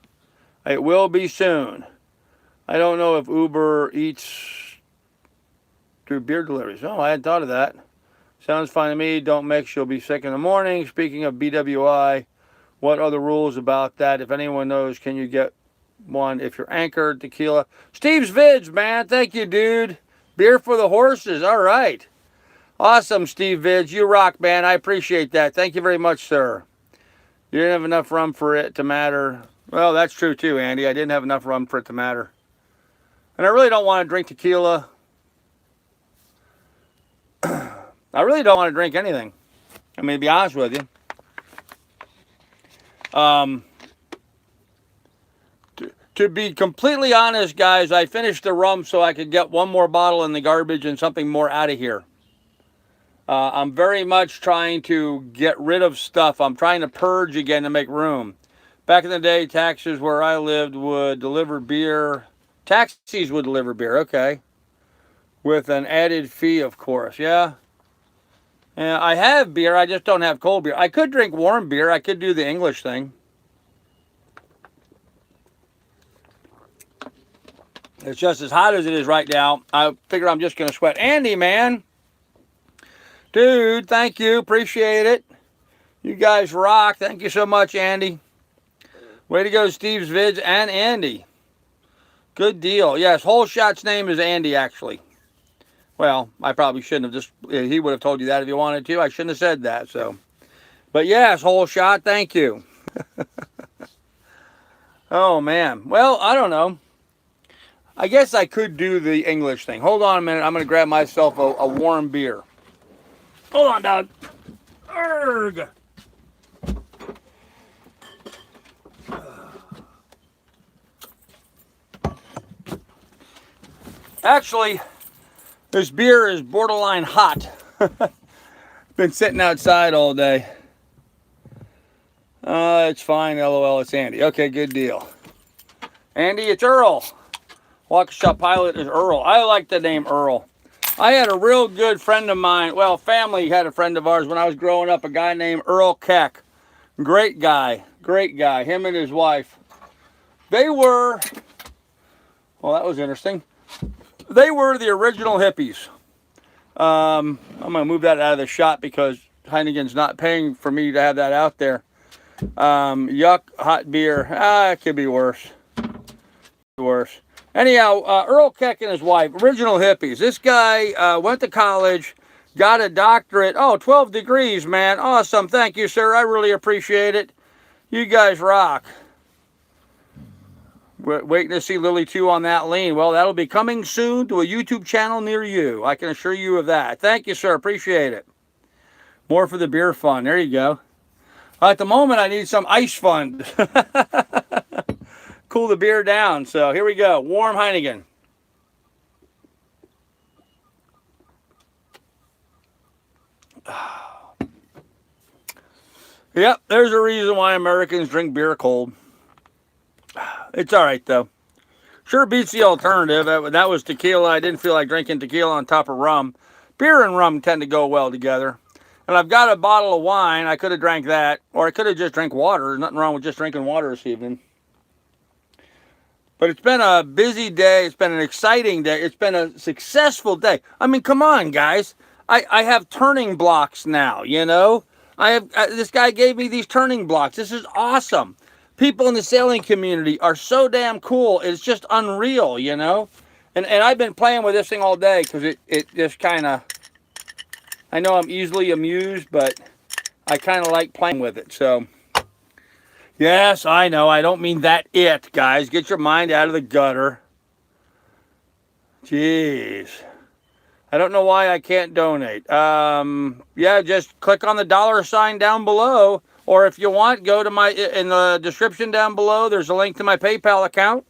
It will be soon. I don't know if Uber Eats do beer deliveries. Oh, I hadn't thought of that. Sounds fine to me. Don't mix. You'll be sick in the morning. Speaking of BWI, what are the rules about that? If anyone knows, can you get one if you're anchored? Tequila. Steve's Vids, man. Thank you, dude. Beer for the horses. All right. Awesome, Steve Vids. You rock, man. I appreciate that. Thank you very much, sir. You didn't have enough rum for it to matter. Well, that's true, too, Andy. I didn't have enough rum for it to matter. And I really don't want to drink tequila. I really don't want to drink anything. I mean, to be honest with you. To be completely honest, guys, I finished the rum so I could get one more bottle in the garbage and something more out of here. I'm very much trying to get rid of stuff. I'm trying to purge again to make room. Back in the day, taxis where I lived would deliver beer. Taxis would deliver beer, okay. With an added fee, of course, yeah. And I have beer, I just don't have cold beer. I could drink warm beer. I could do the English thing. It's just as hot as it is right now. I figure I'm just going to sweat. Andy, man. Dude, thank you. Appreciate it. You guys rock. Thank you so much, Andy. Way to go, Steve's Vids and Andy. Good deal. Yes, Whole Shot's name is Andy, actually. Well, I probably shouldn't have just... He would have told you that if he wanted to. I shouldn't have said that, so... But yes, Whole Shot, thank you. Oh, man. Well, I don't know. I guess I could do the English thing. Hold on a minute. I'm going to grab myself a warm beer. Hold on, Doug. Urgh. Actually, this beer is borderline hot. Been sitting outside all day. It's fine. LOL, it's Andy. Okay, good deal. Andy, it's Earl. Waukesha pilot is Earl. I like the name Earl. I had a real good friend of mine. Well, family had a friend of ours when I was growing up, a guy named Earl Keck. Great guy. Great guy. Him and his wife. They were... Well, that was interesting. They were the original hippies. I'm going to move that out of the shot because Heineken's not paying for me to have that out there. Yuck, hot beer. It could be worse. Worse. Anyhow, Earl Keck and his wife, original hippies. This guy went to college, got a doctorate. Oh, 12 degrees, man. Awesome. Thank you, sir. I really appreciate it. You guys rock. We're waiting to see Lily 2 on that lean. Well, that'll be coming soon to a YouTube channel near you. I can assure you of that. Thank you, sir. Appreciate it. More for the beer fund. There you go. At the moment, I need some ice fund. Cool the beer down. So here we go. Warm Heineken. Yep, there's a reason why Americans drink beer cold. It's all right, though. Sure beats the alternative. That was tequila. I didn't feel like drinking tequila on top of rum. Beer and rum tend to go well together. And I've got a bottle of wine. I could have drank that. Or I could have just drank water. There's nothing wrong with just drinking water this evening. But it's been a busy day. It's been an exciting day. It's been a successful day. I mean, come on, guys. I have turning blocks now, you know. I have this guy gave me these turning blocks. This is awesome. People in the sailing community are so damn cool. It's just unreal, you know. And I've been playing with this thing all day because it just kind of, I know I'm easily amused, but I kind of like playing with it. So, yes, I know. I don't mean that it, guys. Get your mind out of the gutter. Jeez. I don't know why I can't donate. Yeah, just click on the dollar sign down below. Or if you want, go to in the description down below. There's a link to my PayPal account.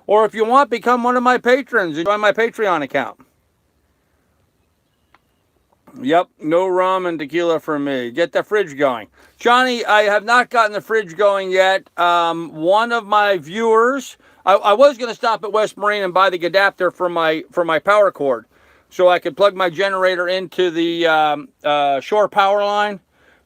Or if you want, become one of my patrons and join my Patreon account. Yep, no rum and tequila for me. Get the fridge going. Johnny, I have not gotten the fridge going yet. One of my viewers, I was going to stop at West Marine and buy the adapter for my power cord so I could plug my generator into the shore power line.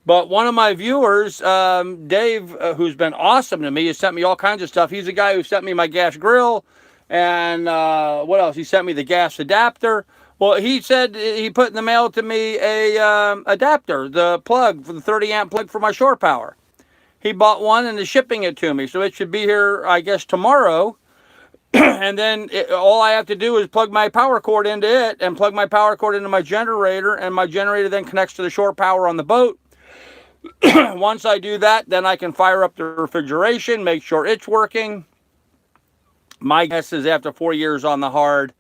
But one of my viewers, Dave, who's been awesome to me, has sent me all kinds of stuff. He's the guy who sent me my gas grill and what else? He sent me the gas adapter. Well, he said he put in the mail to me a adapter, the plug for the 30 amp plug for my shore power. He bought one and is shipping it to me, so it should be here, I guess, tomorrow. And then all I have to do is plug my power cord into it and plug my power cord into my generator, and my generator then connects to the shore power on the boat. Once I do that, then I can fire up the refrigeration, make sure it's working. My guess is after 4 years on the hard,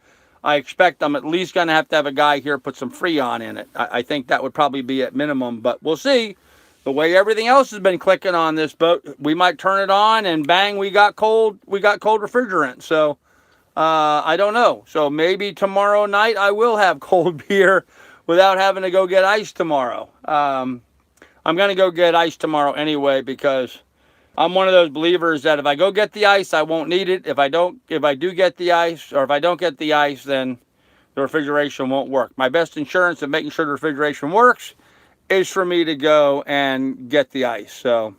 I expect I'm at least going to have a guy here put some Freon in it. I think that would probably be at minimum, but we'll see. The way everything else has been clicking on this boat, we might turn it on and bang, we got cold refrigerant. So I don't know. So maybe tomorrow night I will have cold beer without having to go get ice tomorrow. I'm going to go get ice tomorrow anyway because I'm one of those believers that if I go get the ice, I won't need it. If I do get the ice, or if I don't get the ice, then the refrigeration won't work. My best insurance of making sure the refrigeration works is for me to go and get the ice. So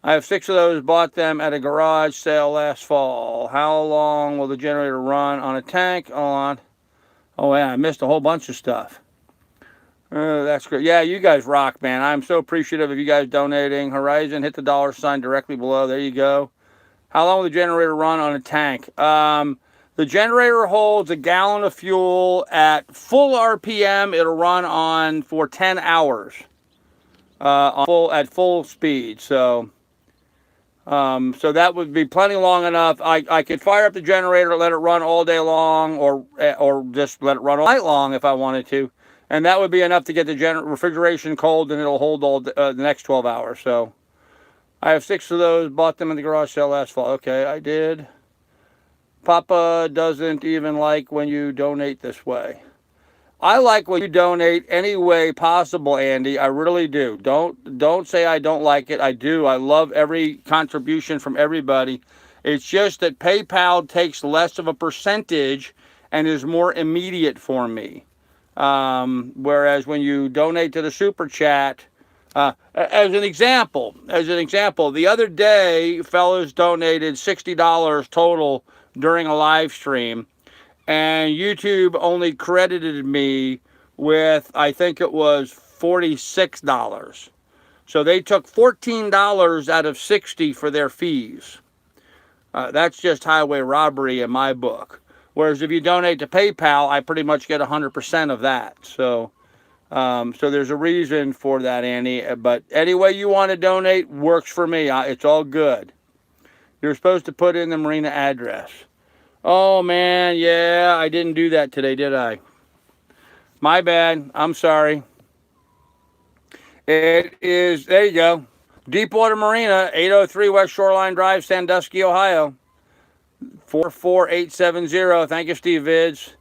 I have 6 of those, bought them at a garage sale last fall. How long will the generator run on a tank? On. Oh yeah, I missed a whole bunch of stuff. Oh, that's great. Yeah, you guys rock, man. I'm so appreciative of you guys donating. Horizon, hit the dollar sign directly below. There you go. How long will the generator run on a tank? The generator holds a gallon of fuel at full RPM. It'll run on for 10 hours at full speed. So that would be plenty long enough. I could fire up the generator, let it run all day long, or just let it run all night long if I wanted to. And that would be enough to get the refrigeration cold, and it'll hold all the next 12 hours. So I have 6 of those. Bought them in the garage sale last fall. Okay, I did. Papa doesn't even like when you donate this way. I like when you donate any way possible, Andy. I really do. Don't say I don't like it. I do. I love every contribution from everybody. It's just that PayPal takes less of a percentage and is more immediate for me. Whereas when you donate to the super chat, as an example, the other day, fellas donated $60 total during a live stream, and YouTube only credited me with, I think it was $46. So they took $14 out of 60 for their fees. That's just highway robbery in my book. Whereas if you donate to PayPal, I pretty much get 100% of that. So there's a reason for that, Annie. But any way you want to donate works for me. It's all good. You're supposed to put in the marina address. Oh, man, yeah, I didn't do that today, did I? My bad. I'm sorry. It is, there you go. Deepwater Marina, 803 West Shoreline Drive, Sandusky, Ohio. 44870. Thank you, Steve Vids.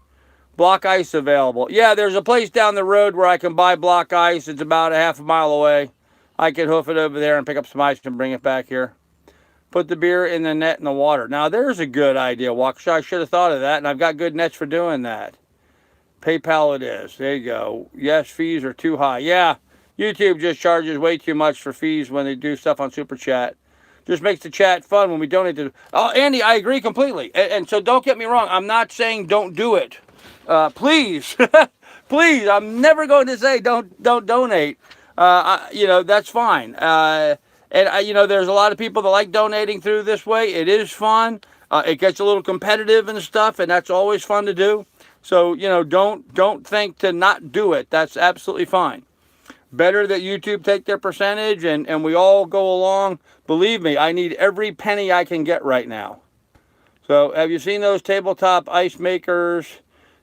Block ice available. Yeah, there's a place down the road where I can buy block ice. It's about a half a mile away. I could hoof it over there and pick up some ice and bring it back here. Put the beer in the net in the water. Now, there's a good idea, Waukesha. I should have thought of that, and I've got good nets for doing that. PayPal it is. There you go. Yes, fees are too high. Yeah, YouTube just charges way too much for fees when they do stuff on Super Chat. Just makes the chat fun when we donate to... Oh, Andy, I agree completely. And so don't get me wrong. I'm not saying don't do it. Please, please, I'm never going to say don't donate. You know, that's fine. And you know, there's a lot of people that like donating through this way. It is fun. It gets a little competitive and stuff, and that's always fun to do. So, you know, don't think to not do it. That's absolutely fine. Better that YouTube take their percentage and we all go along. Believe me, I need every penny I can get right now. So have you seen those tabletop ice makers?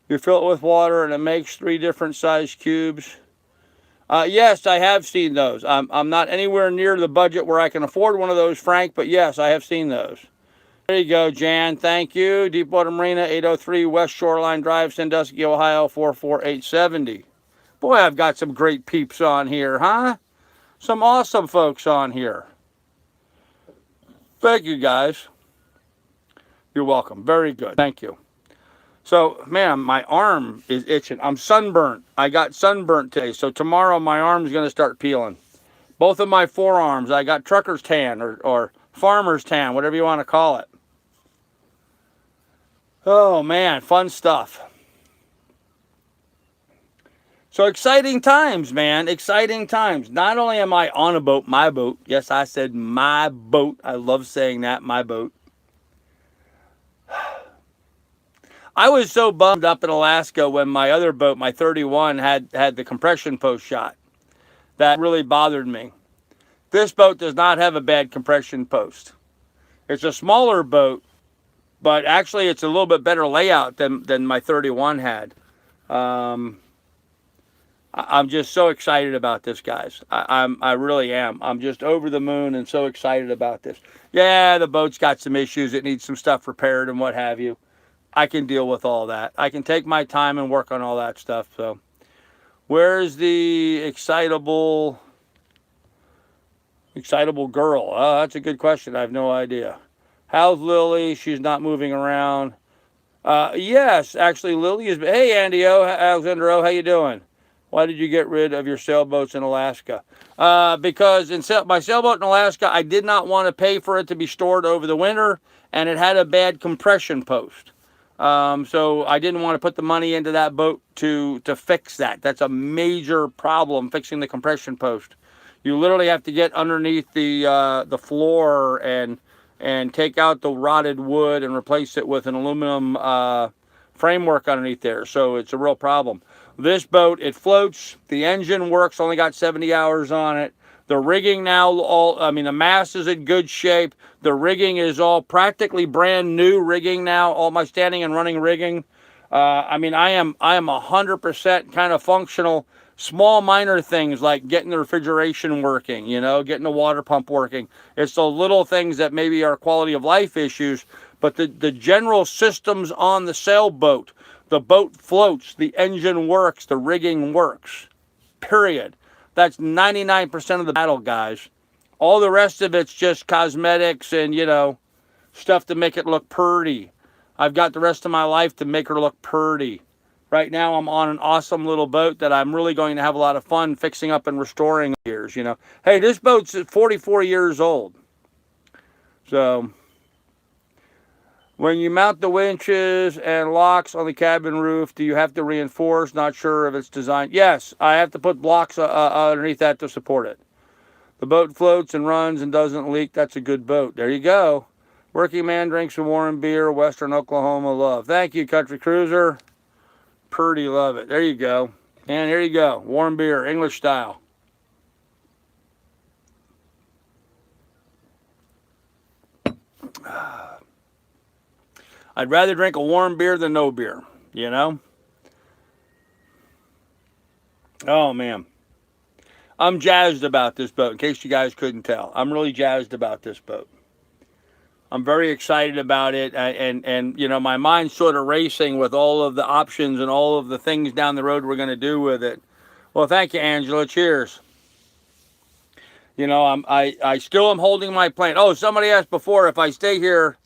You fill it with water and it makes 3 different size cubes. Yes, I have seen those. I'm not anywhere near the budget where I can afford one of those, Frank, but yes, I have seen those. There you go, Jan. Thank you. Deepwater Marina, 803 West Shoreline Drive, Sandusky, Ohio, 44870. Boy, I've got some great peeps on here, huh? Some awesome folks on here. Thank you, guys. You're welcome. Very good. Thank you. So, man, my arm is itching. I'm sunburnt. I got sunburnt today. So tomorrow my arm's going to start peeling. Both of my forearms. I got trucker's tan or farmer's tan, whatever you want to call it. Oh, man, fun stuff. So exciting times, man. Exciting times. Not only am I on a boat, my boat. Yes, I said my boat. I love saying that, my boat. I was so bummed up in Alaska when my other boat, my 31, had the compression post shot. That really bothered me. This boat does not have a bad compression post. It's a smaller boat, but actually it's a little bit better layout than my 31 had. I'm just so excited about this, guys. I really am. I'm just over the moon and so excited about this. Yeah, the boat's got some issues. It needs some stuff repaired and what have you. I can deal with all that. I can take my time and work on all that stuff. So, where's the excitable girl? Oh, that's a good question. I have no idea. How's Lily? She's not moving around. Yes, actually, Lily is. Hey, Andy O, Alexander O, how you doing? Why did you get rid of your sailboats in Alaska? Because my sailboat in Alaska, I did not want to pay for it to be stored over the winter, and it had a bad compression post. So I didn't want to put the money into that boat to fix that. That's a major problem, fixing the compression post. You literally have to get underneath the floor and take out the rotted wood and replace it with an aluminum framework underneath there. So it's a real problem. This boat, it floats. The engine works. Only got 70 hours on it. The rigging now, the mast is in good shape. The rigging is all practically brand new rigging now. All my standing and running rigging. I am 100% kind of functional. Small minor things like getting the refrigeration working, getting the water pump working. It's the little things that maybe are quality of life issues, but the general systems on the sailboat, the boat floats, the engine works, the rigging works, period. That's 99% of the battle, guys. All the rest of it's just cosmetics and, stuff to make it look pretty. I've got the rest of my life to make her look pretty. Right now, I'm on an awesome little boat that I'm really going to have a lot of fun fixing up and restoring years, Hey, this boat's 44 years old. So, when you mount the winches and locks on the cabin roof, do you have to reinforce? Not sure if it's designed. Yes, I have to put blocks underneath that to support it. The boat floats and runs and doesn't leak. That's a good boat. There you go. Working man drinks some warm beer. Western Oklahoma love. Thank you, Country Cruiser. Purdy love it. There you go. And here you go. Warm beer, English style. I'd rather drink a warm beer than no beer, Oh, man. I'm jazzed about this boat, in case you guys couldn't tell. I'm really jazzed about this boat. I'm very excited about it, and my mind's sort of racing with all of the options and all of the things down the road we're going to do with it. Well, thank you, Angela. Cheers. I still am holding my plan. Oh, somebody asked before if I stay here.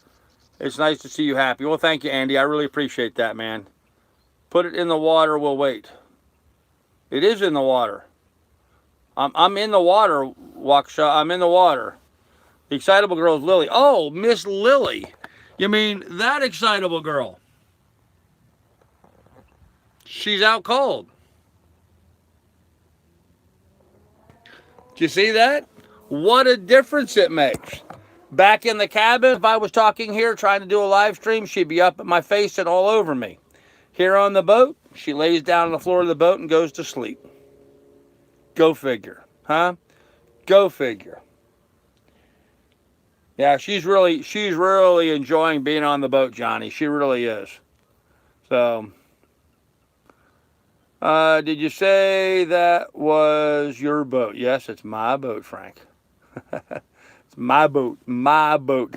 It's nice to see you happy. Well, thank you, Andy. I really appreciate that, man. Put it in the water. We'll wait. It is in the water. I'm in the water, Waksha. I'm in the water. The excitable girl is Lily. Oh, Miss Lily. You mean that excitable girl? She's out cold. Do you see that? What a difference it makes. Back in the cabin, if I was talking here trying to do a live stream, she'd be up at my face and all over me. Here on the boat, she lays down on the floor of the boat and goes to sleep. Go figure, huh? Go figure. Yeah, she's really enjoying being on the boat, Johnny. She really is. So, did you say that was your boat? Yes, it's my boat, Frank. It's my boat. My boat.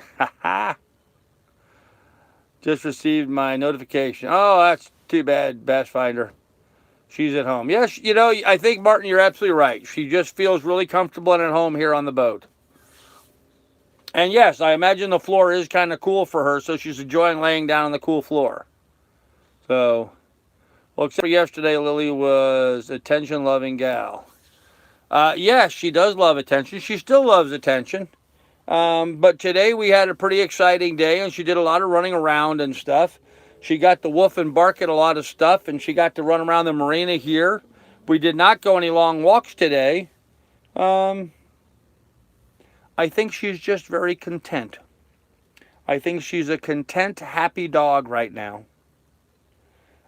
Just received my notification. Oh, that's too bad, Bass Finder. She's at home. Yes, you know, I think, Martin, you're absolutely right. She just feels really comfortable and at home here on the boat. And yes, I imagine the floor is kind of cool for her, so she's enjoying laying down on the cool floor. So, well, except for yesterday, Lily was attention-loving gal. Yes, she does love attention. She still loves attention. But today we had a pretty exciting day, and she did a lot of running around and stuff. She got to woof and bark at a lot of stuff, and she got to run around the marina here. We did not go any long walks today. I think she's just very content. I think she's a content, happy dog right now.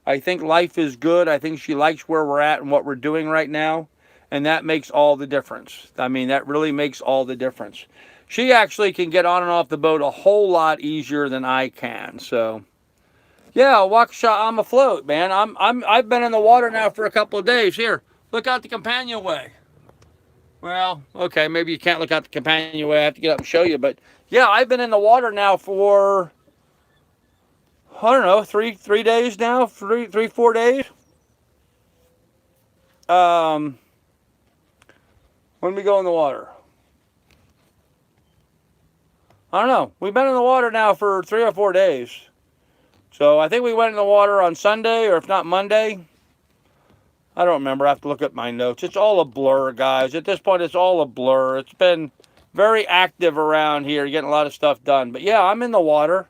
I think life is good. I think she likes where we're at and what we're doing right now. And that makes all the difference. I mean, that really makes all the difference. She actually can get on and off the boat a whole lot easier than I can. So, yeah, Waukesha, I'm afloat, man. I've been in the water now for a couple of days. Here, look out the companionway. Well, okay, maybe you can't look out the companionway. I have to get up and show you. But, yeah, I've been in the water now for, I don't know, three days now, 4 days. When we go in the water? I don't know. We've been in the water now for 3 or 4 days. So I think we went in the water on Sunday, or if not Monday. I don't remember. I have to look at my notes. It's all a blur, guys. At this point, it's all a blur. It's been very active around here, getting a lot of stuff done. But yeah, I'm in the water.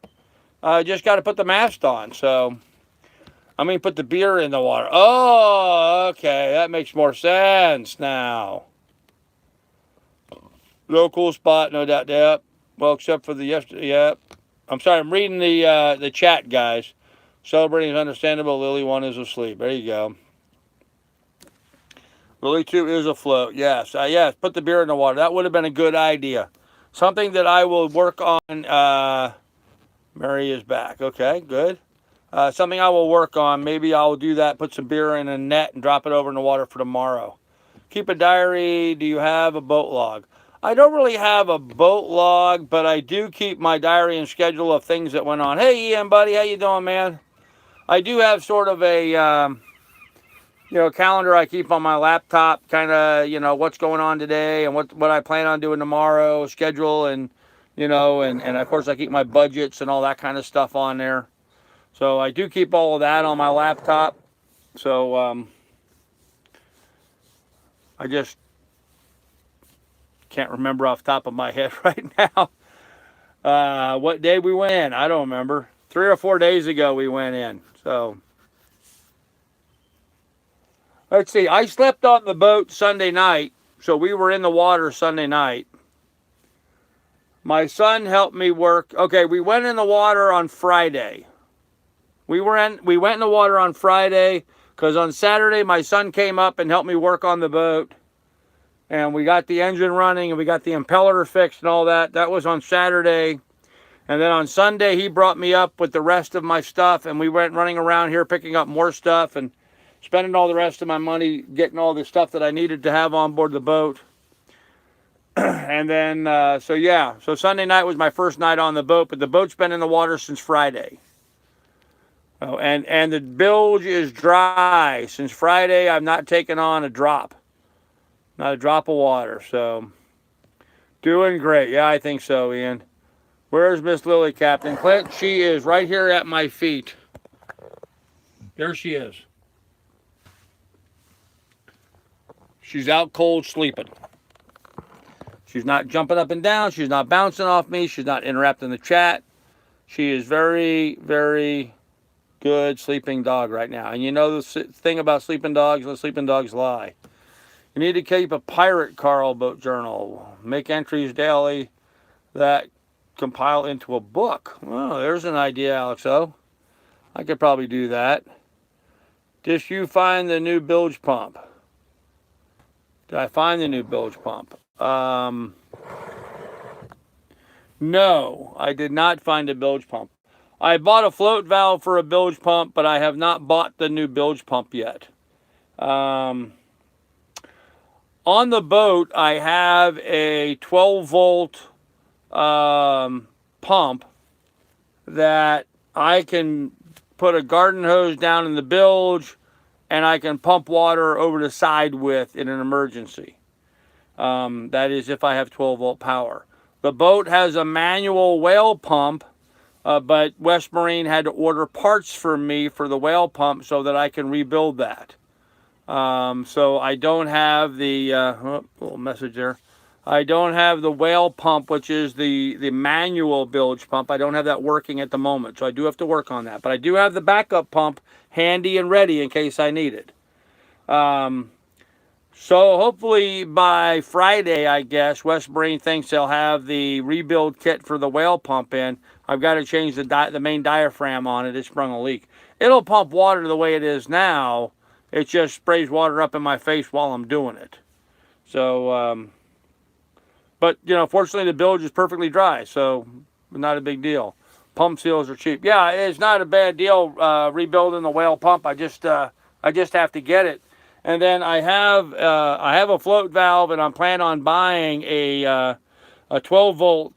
I just got to put the mast on. So I'm going to put the beer in the water. Oh, okay. That makes more sense now. Real cool spot, no doubt. Yep. Well, except for the yesterday. Yep. I'm sorry. I'm reading the chat, guys. Celebrating is understandable. Lily 1 is asleep. There you go. Lily 2 is afloat. Yes. Yes. Put the beer in the water. That would have been a good idea. Something that I will work on. Mary is back. Okay. Good. Something I will work on. Maybe I'll do that. Put some beer in a net and drop it over in the water for tomorrow. Keep a diary. Do you have a boat log? I don't really have a boat log, but I do keep my diary and schedule of things that went on. Hey, Ian, buddy, how you doing, man? I do have sort of a, calendar I keep on my laptop, kind of, what's going on today and what I plan on doing tomorrow, schedule, and, and of course I keep my budgets and all that kind of stuff on there. So I do keep all of that on my laptop. So I just can't remember off the top of my head right now what day we went in. I don't remember. 3 or 4 days ago we went in. So let's see. I slept on the boat Sunday night. So we were in the water Sunday night. My son helped me work. Okay, we went in the water on Friday. We went in the water on Friday because on Saturday my son came up and helped me work on the boat. And we got the engine running and we got the impeller fixed and all that. That was on Saturday. And then on Sunday, he brought me up with the rest of my stuff. And we went running around here picking up more stuff and spending all the rest of my money getting all the stuff that I needed to have on board the boat. And then, so Sunday night was my first night on the boat. But the boat's been in the water since Friday. Oh, and the bilge is dry. Since Friday, I've not taken on a drop. Not a drop of water, so doing great. Yeah, I think so, Ian. Where's Miss Lily, Captain Clint? She is right here at my feet. There she is. She's out cold sleeping. She's not jumping up and down. She's not bouncing off me. She's not interrupting the chat. She is very, very good sleeping dog right now. And you know the thing about sleeping dogs, let sleeping dogs lie. You need to keep a pirate Carl boat journal. Make entries daily that compile into a book. Well, there's an idea, Alex O. I could probably do that. Did you find the new bilge pump? Did I find the new bilge pump? No, I did not find a bilge pump. I bought a float valve for a bilge pump, but I have not bought the new bilge pump yet. On the boat, I have a 12-volt pump that I can put a garden hose down in the bilge, and I can pump water over the side with in an emergency. That is if I have 12-volt power. The boat has a manual whale pump, but West Marine had to order parts for me for the whale pump so that I can rebuild that. So I don't have the, little message there. I don't have the whale pump, which is the manual bilge pump. I don't have that working at the moment, so I do have to work on that. But I do have the backup pump handy and ready in case I need it. So hopefully by Friday, I guess, West Marine thinks they'll have the rebuild kit for the whale pump in. I've got to change the main diaphragm on it. It sprung a leak. It'll pump water the way it is now. It just sprays water up in my face while I'm doing it. So, but, you know, fortunately the bilge is perfectly dry, so not a big deal. Pump seals are cheap. Yeah, it's not a bad deal rebuilding the whale pump. I just have to get it. And then I have a float valve, and I'm planning on buying a 12-volt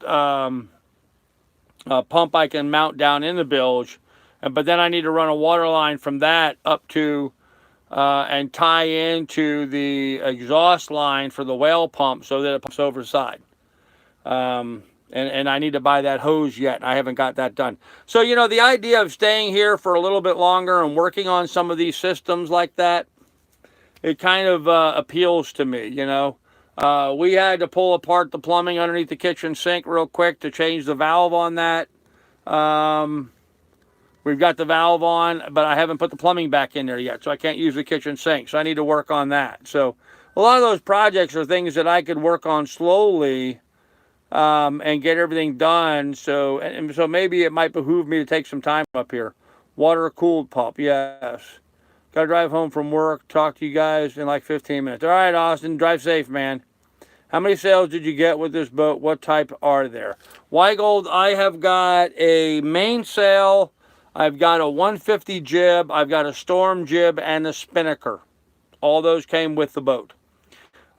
pump I can mount down in the bilge. But then I need to run a water line from that up to and tie into the exhaust line for the whale pump so that it pumps over the side. And I need to buy that hose yet. I haven't got that done. So, you know, the idea of staying here for a little bit longer and working on some of these systems like that, it kind of appeals to me, you know. We had to pull apart the plumbing underneath the kitchen sink real quick to change the valve on that. We've got the valve on, but I haven't put the plumbing back in there yet, so I can't use the kitchen sink. So I need to work on that. So a lot of those projects are things that I could work on slowly and get everything done. So maybe it might behoove me to take some time up here. Water-cooled pump, yes. Got to drive home from work, talk to you guys in like 15 minutes. All right, Austin, drive safe, man. How many sails did you get with this boat? What type are there? Weigold, I have got a mainsail. I've got a 150 jib. I've got a storm jib and a spinnaker. All those came with the boat.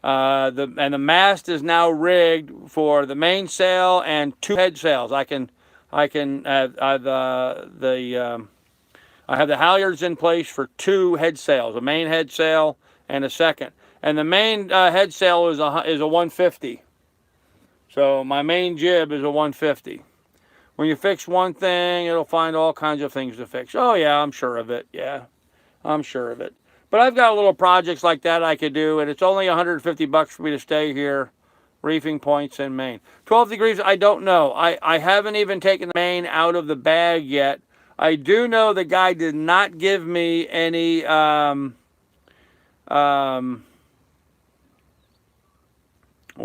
The mast is now rigged for the mainsail and 2 head sails. I have the halyards in place for 2 head sails, a main head sail and a second. And the main head sail is a 150. So my main jib is a 150. When you fix one thing, it'll find all kinds of things to fix. Oh yeah, I'm sure of it. Yeah, I'm sure of it. But I've got little projects like that I could do, and it's only $150 for me to stay here. Reefing points in Maine. 12 degrees, I don't know. I haven't even taken the Maine out of the bag yet. I do know the guy did not give me any what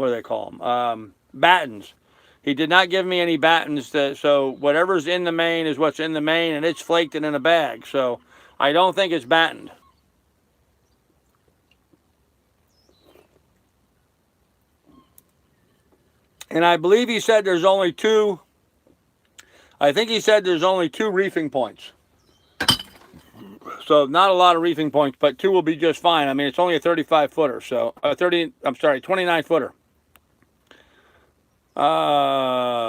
do they call them? Battens. He did not give me any battens. So whatever's in the Maine is what's in the Maine, and it's flaked and in a bag. So I don't think it's battened. And I believe he said there's only 2. I think he said there's only 2 reefing points. So not a lot of reefing points, but 2 will be just fine. I mean, it's only a 35-footer, so 29-footer.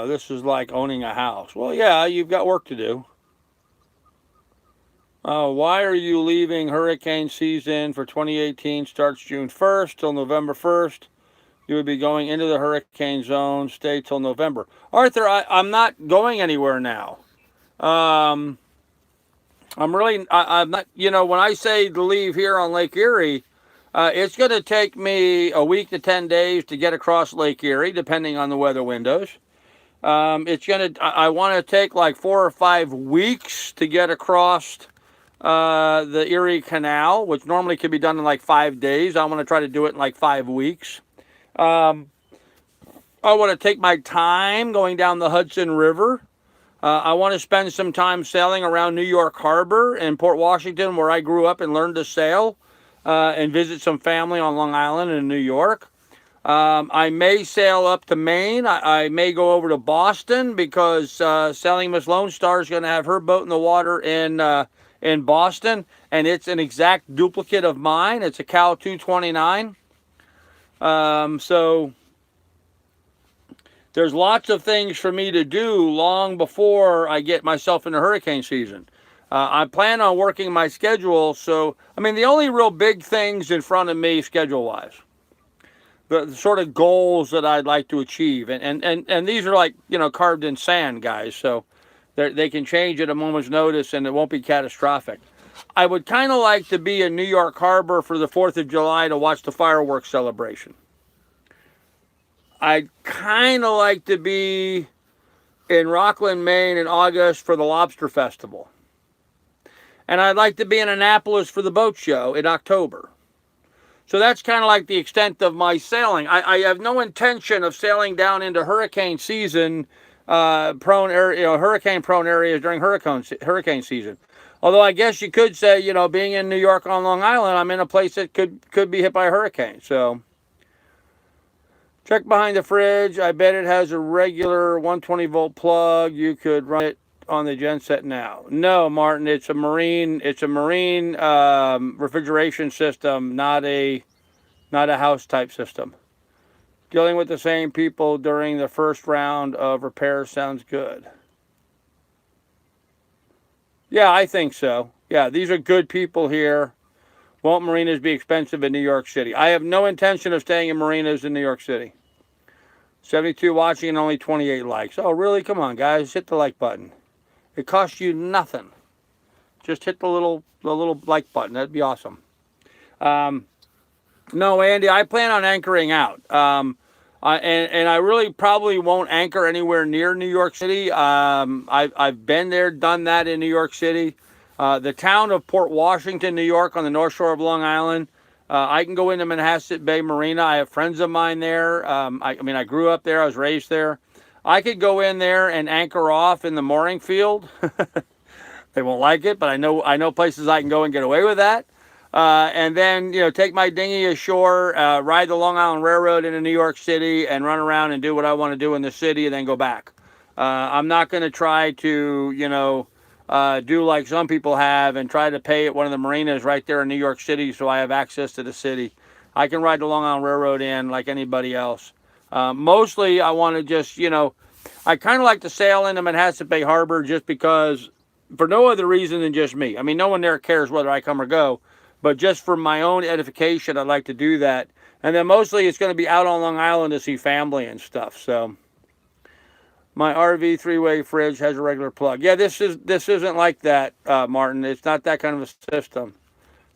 This is like owning a house. Well, yeah, you've got work to do. Why are you leaving hurricane season for 2018? Starts June 1st till November 1st. You would be going into the hurricane zone, stay till November. Arthur, I'm not going anywhere now. I'm not, you know, when I say to leave here on Lake Erie, it's going to take me a week to 10 days to get across Lake Erie, depending on the weather windows. I want to take like 4 or 5 weeks to get across the Erie Canal, which normally can be done in like 5 days. I want to try to do it in like 5 weeks. Um, I want to take my time going down the Hudson River. I want to spend some time sailing around New York Harbor and Port Washington, where I grew up and learned to sail, and visit some family on Long Island and New York. I may sail up to Maine. I may go over to Boston because Sailing Miss Lone Star is going to have her boat in the water in Boston, and it's an exact duplicate of mine. It's a Cal 229. So there's lots of things for me to do long before I get myself into hurricane season. I plan on working my schedule. So, I mean, the only real big things in front of me schedule-wise, the sort of goals that I'd like to achieve. And these are like, carved in sand, guys. So they can change at a moment's notice and it won't be catastrophic. I would kind of like to be in New York Harbor for the 4th of July to watch the fireworks celebration. I'd kind of like to be in Rockland, Maine in August for the Lobster Festival. And I'd like to be in Annapolis for the boat show in October. So that's kind of like the extent of my sailing. I have no intention of sailing down into hurricane season, hurricane prone areas during hurricane season. Although I guess you could say, being in New York on Long Island, I'm in a place that could be hit by a hurricane. So check behind the fridge. I bet it has a regular 120 volt plug. You could run it on the genset now. No, Martin, it's a marine refrigeration system, not a house type system. Dealing with the same people during the first round of repairs sounds good. Yeah, I think so. Yeah, these are good people here. Won't marinas be expensive in New York City? I have no intention of staying in marinas in New York City. 72 watching and only 28 likes. Oh, really? Come on, guys. Hit the like button. It costs you nothing. Just hit the little like button. That'd be awesome. No, Andy, I plan on anchoring out. And I really probably won't anchor anywhere near New York City. I've been there, done that in New York City. The town of Port Washington, New York, on the North Shore of Long Island. I can go into Manhasset Bay Marina. I have friends of mine there. I grew up there. I was raised there. I could go in there and anchor off in the mooring field. They won't like it, but I know places I can go and get away with that. And then, take my dinghy ashore, ride the Long Island Railroad into New York City and run around and do what I want to do in the city and then go back. I'm not going to try to, do like some people have and try to pay at one of the marinas right there in New York City so I have access to the city. I can ride the Long Island Railroad in like anybody else. Mostly I want to just, I kind of like to sail into Manhasset Bay Harbor just because, for no other reason than just me. I mean, no one there cares whether I come or go, but just for my own edification, I'd like to do that. And then mostly it's going to be out on Long Island to see family and stuff. So my RV 3-way fridge has a regular plug. Yeah, this isn't like that, Martin. It's not that kind of a system.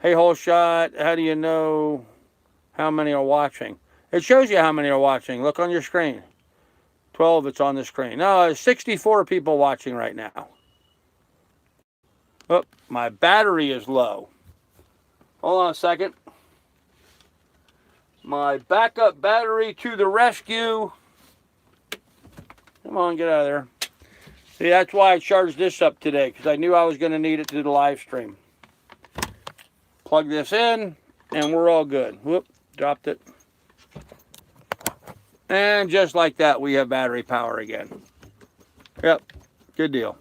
Hey, whole shot, how do you know how many are watching? It shows you how many are watching. Look on your screen. 12, it's on the screen. No, there's 64 people watching right now. Oh, my battery is low. Hold on a second. My backup battery to the rescue. Come on, get out of there. See, that's why I charged this up today, because I knew I was going to need it to do the live stream. Plug this in, and we're all good. Whoop, dropped it. And just like that, we have battery power again. Yep, good deal.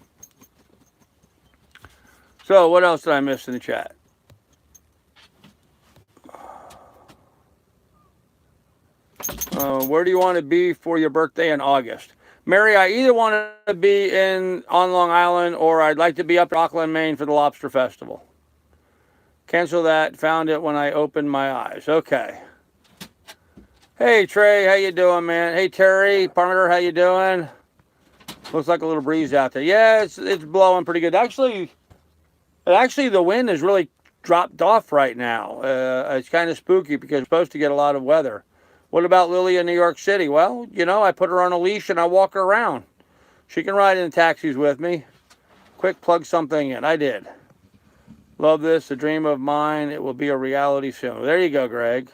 So, what else did I miss in the chat? Where do you want to be for your birthday in August? Mary, I either want to be on Long Island or I'd like to be up in Rockland, Maine for the Lobster Festival. Cancel that. Found it when I opened my eyes. Okay. Hey, Trey. How you doing, man? Hey, Terry. Parmeter, how you doing? Looks like a little breeze out there. Yeah, it's blowing pretty good. Actually, the wind has really dropped off right now. It's kind of spooky because we're supposed to get a lot of weather. What about Lily in New York City? Well, I put her on a leash and I walk her around. She can ride in taxis with me. Quick, plug something in. I did. Love this, a dream of mine. It will be a reality soon. There you go, Greg.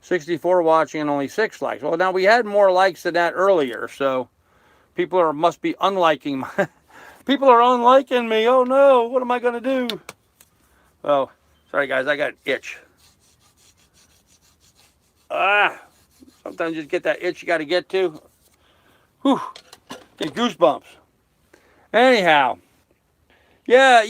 64 watching and only 6 likes. Well, now we had more likes than that earlier, so people must be unliking my... People are unliking me. Oh no, what am I going to do? Oh, sorry guys, I got an itch. Sometimes you just get that itch you got to get to. Whew, get goosebumps. Anyhow, yeah,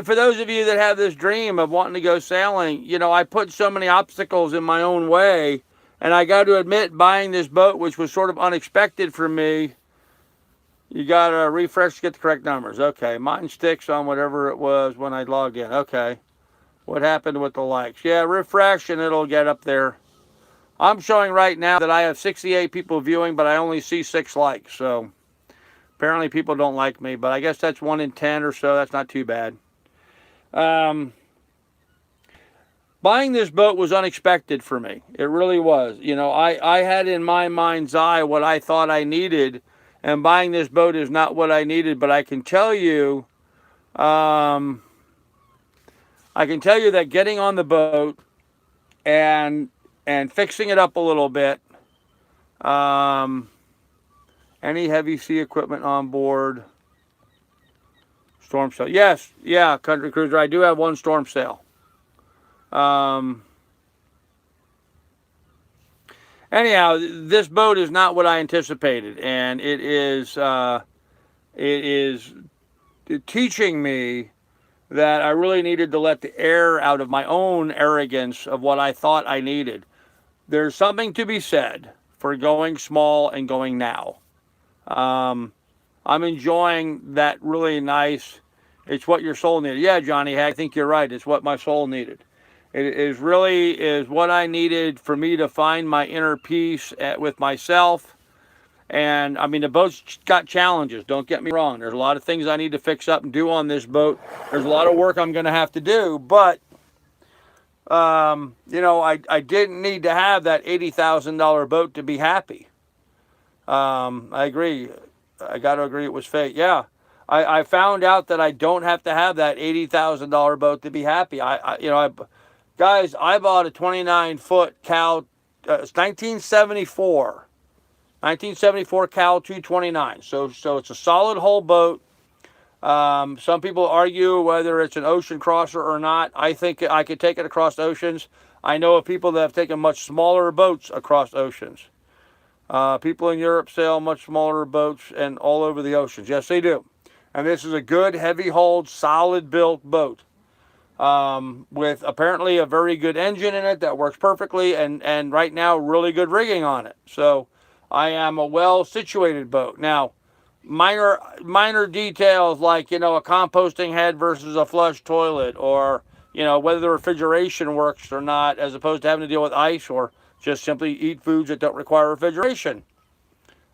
for those of you that have this dream of wanting to go sailing, I put so many obstacles in my own way, and I got to admit, buying this boat, which was sort of unexpected for me, you got to refresh to get the correct numbers. Okay, mine sticks on whatever it was when I logged in. Okay, what happened with the likes? Yeah, refresh and it'll get up there. I'm showing right now that I have 68 people viewing, but I only see 6 likes, so apparently people don't like me, but I guess that's 1 in 10 or so. That's not too bad. Buying this boat was unexpected for me. It really was. I had in my mind's eye what I thought I needed, and buying this boat is not what I needed, but I can tell you, that getting on the boat and fixing it up a little bit, any heavy sea equipment on board, storm sail. Yes, yeah, Country Cruiser, I do have 1 storm sail. Anyhow, this boat is not what I anticipated, and it is teaching me that I really needed to let the air out of my own arrogance of what I thought I needed. There's something to be said for going small and going now. I'm enjoying that really nice, it's what your soul needed. Yeah, Johnny, I think you're right. It's what my soul needed. It is what I needed for me to find my inner peace with myself. And I mean, the boat's got challenges. Don't get me wrong. There's a lot of things I need to fix up and do on this boat. There's a lot of work I'm going to have to do. But, I didn't need to have that $80,000 boat to be happy. I agree. I got to agree it was fate. Yeah. I found out that I don't have to have that $80,000 boat to be happy. Guys, I bought a 29-foot Cal, it's 1974 Cal 229. So it's a solid hull boat. Some people argue whether it's an ocean crosser or not. I think I could take it across oceans. I know of people that have taken much smaller boats across oceans. People in Europe sail much smaller boats and all over the oceans. Yes, they do. And this is a good, heavy-hulled, solid-built boat. With apparently a very good engine in it that works perfectly, and right now really good rigging on it. So I am a well-situated boat. Now, minor details like, a composting head versus a flush toilet, or, whether the refrigeration works or not, as opposed to having to deal with ice, or just simply eat foods that don't require refrigeration.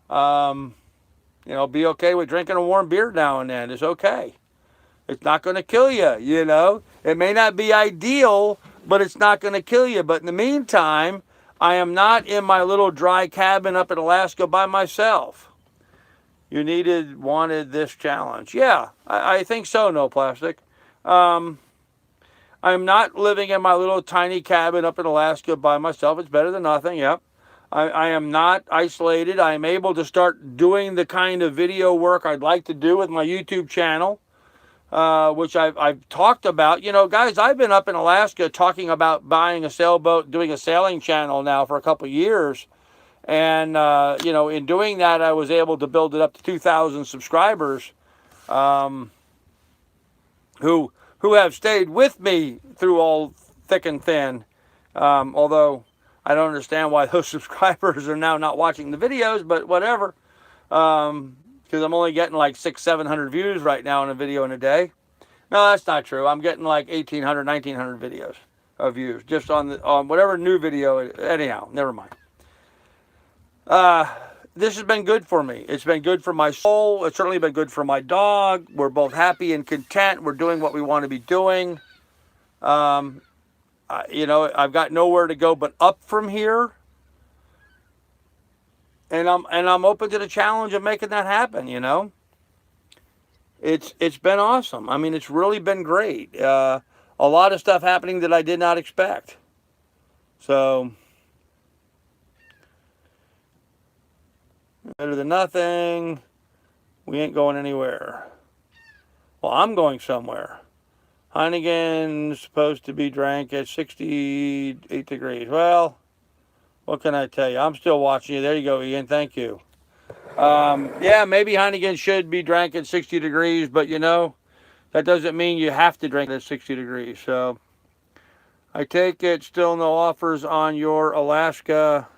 Be okay with drinking a warm beer now and then. It's okay. It's not going to kill you, It may not be ideal, but it's not going to kill you. But in the meantime, I am not in my little dry cabin up in Alaska by myself. You wanted this challenge. Yeah, I think so, No Plastic. I'm not living in my little tiny cabin up in Alaska by myself. It's better than nothing, yep. I am not isolated. I am able to start doing the kind of video work I'd like to do with my YouTube channel. Which I've talked about. Guys, I've been up in Alaska talking about buying a sailboat, doing a sailing channel now for a couple of years. And, in doing that, I was able to build it up to 2,000 subscribers who have stayed with me through all thick and thin. Although I don't understand why those subscribers are now not watching the videos, but whatever. Because I'm only getting like 600-700 views right now in a video in a day. No, that's not true. I'm getting like 1,800, 1,900 videos of views just on whatever new video. Anyhow, never mind. This has been good for me. It's been good for my soul. It's certainly been good for my dog. We're both happy and content. We're doing what we want to be doing. I've got nowhere to go but up from here. And I'm open to the challenge of making that happen, it's been awesome. I mean, it's really been great. A lot of stuff happening that I did not expect. So, better than nothing. We ain't going anywhere. Well, I'm going somewhere. Heineken's supposed to be drank at 68 degrees. Well, what can I tell you? I'm still watching you. There you go, Ian. Thank you. Yeah, maybe Heineken should be drank at 60 degrees, but you know, that doesn't mean you have to drink it at 60 degrees. So I take it still no offers on your Alaska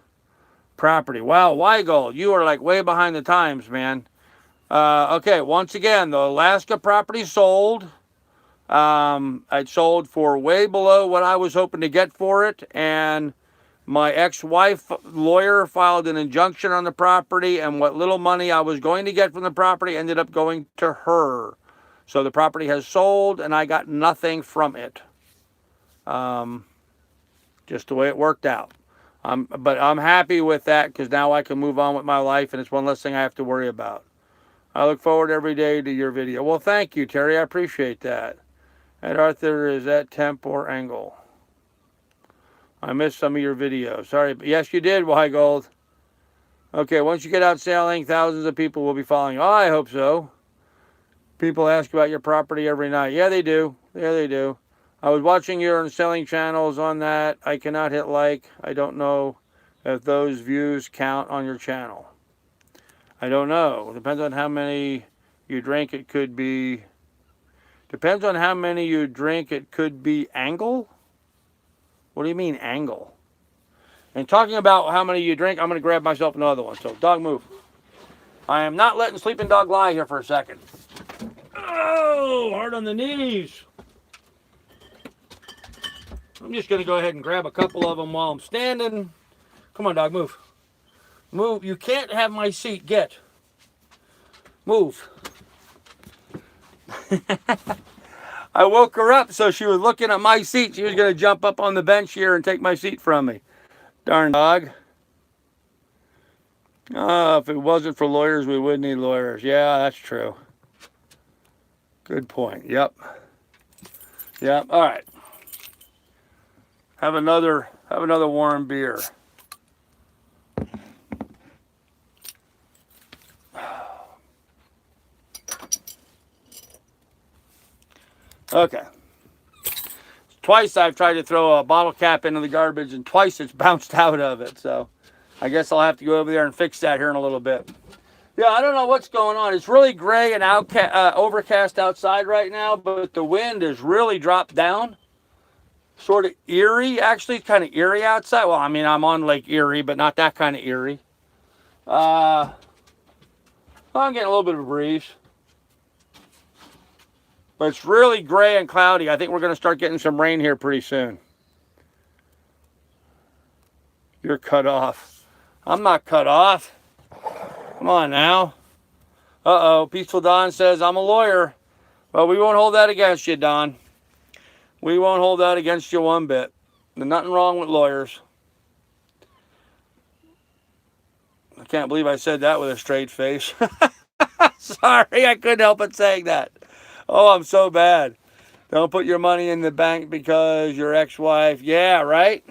property. Wow, Weigold, you are like way behind the times, man. Okay, once again, the Alaska property sold. I'd sold for way below what I was hoping to get for it, and my ex-wife lawyer filed an injunction on the property, and what little money I was going to get from the property ended up going to her. So the property has sold, and I got nothing from it. Just the way it worked out. But I'm happy with that because now I can move on with my life, and it's one less thing I have to worry about. I look forward every day to your video. Well, thank you, Terry. I appreciate that. And Arthur, is that temp or angle? I missed some of your videos. Sorry. But yes, you did, Weigold. Okay, once you get out sailing, thousands of people will be following. Oh, I hope so. People ask about your property every night. Yeah, they do. Yeah, they do. I was watching your sailing channels on that. I cannot hit like. I don't know if those views count on your channel. I don't know. Depends on how many you drink. It could be... Depends on how many you drink. It could be angle? What do you mean angle? And talking about how many you drink, I'm going to grab myself another one. So, dog move. I am not letting sleeping dog lie here for a second. Oh, hard on the knees. I'm just going to go ahead and grab a couple of them while I'm standing. Come on, dog, move. Move. You can't have my seat. Get. Move. I woke her up, so she was looking at my seat. She was going to jump up on the bench here and take my seat from me. Darn dog. Oh, if it wasn't for lawyers, we would need lawyers. Yeah, that's true. Good point. Yep. Yep. All right. Have another warm beer. Okay. Twice I've tried to throw a bottle cap into the garbage, and twice it's bounced out of it. So I guess I'll have to go over there and fix that here in a little bit. Yeah, I don't know what's going on. It's really gray and overcast outside right now, but the wind has really dropped down. Sort of eerie, actually, kind of eerie outside. Well, I mean, I'm on Lake Erie, but not that kind of eerie. I'm getting a little bit of a breeze. But it's really gray and cloudy. I think we're going to start getting some rain here pretty soon. You're cut off. I'm not cut off. Come on now. Uh-oh. Peaceful Don says, I'm a lawyer. Well, we won't hold that against you, Don. We won't hold that against you one bit. There's nothing wrong with lawyers. I can't believe I said that with a straight face. Sorry, I couldn't help but saying that. Oh, I'm so bad. Don't put your money in the bank because your ex-wife... Yeah, right?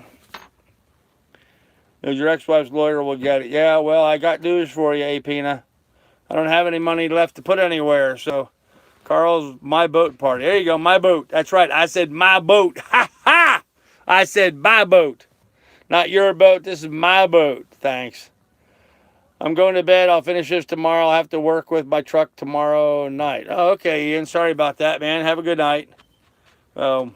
Because your ex-wife's lawyer will get it. Yeah, well, I got news for you, Apina. I don't have any money left to put anywhere, so... Carl's My Boat Party. There you go, my boat. That's right. I said my boat. Ha ha! I said my boat. Not your boat. This is my boat. Thanks. I'm going to bed. I'll finish this tomorrow. I'll have to work with my truck tomorrow night. Oh, okay, Ian. Sorry about that, man. Have a good night. I'm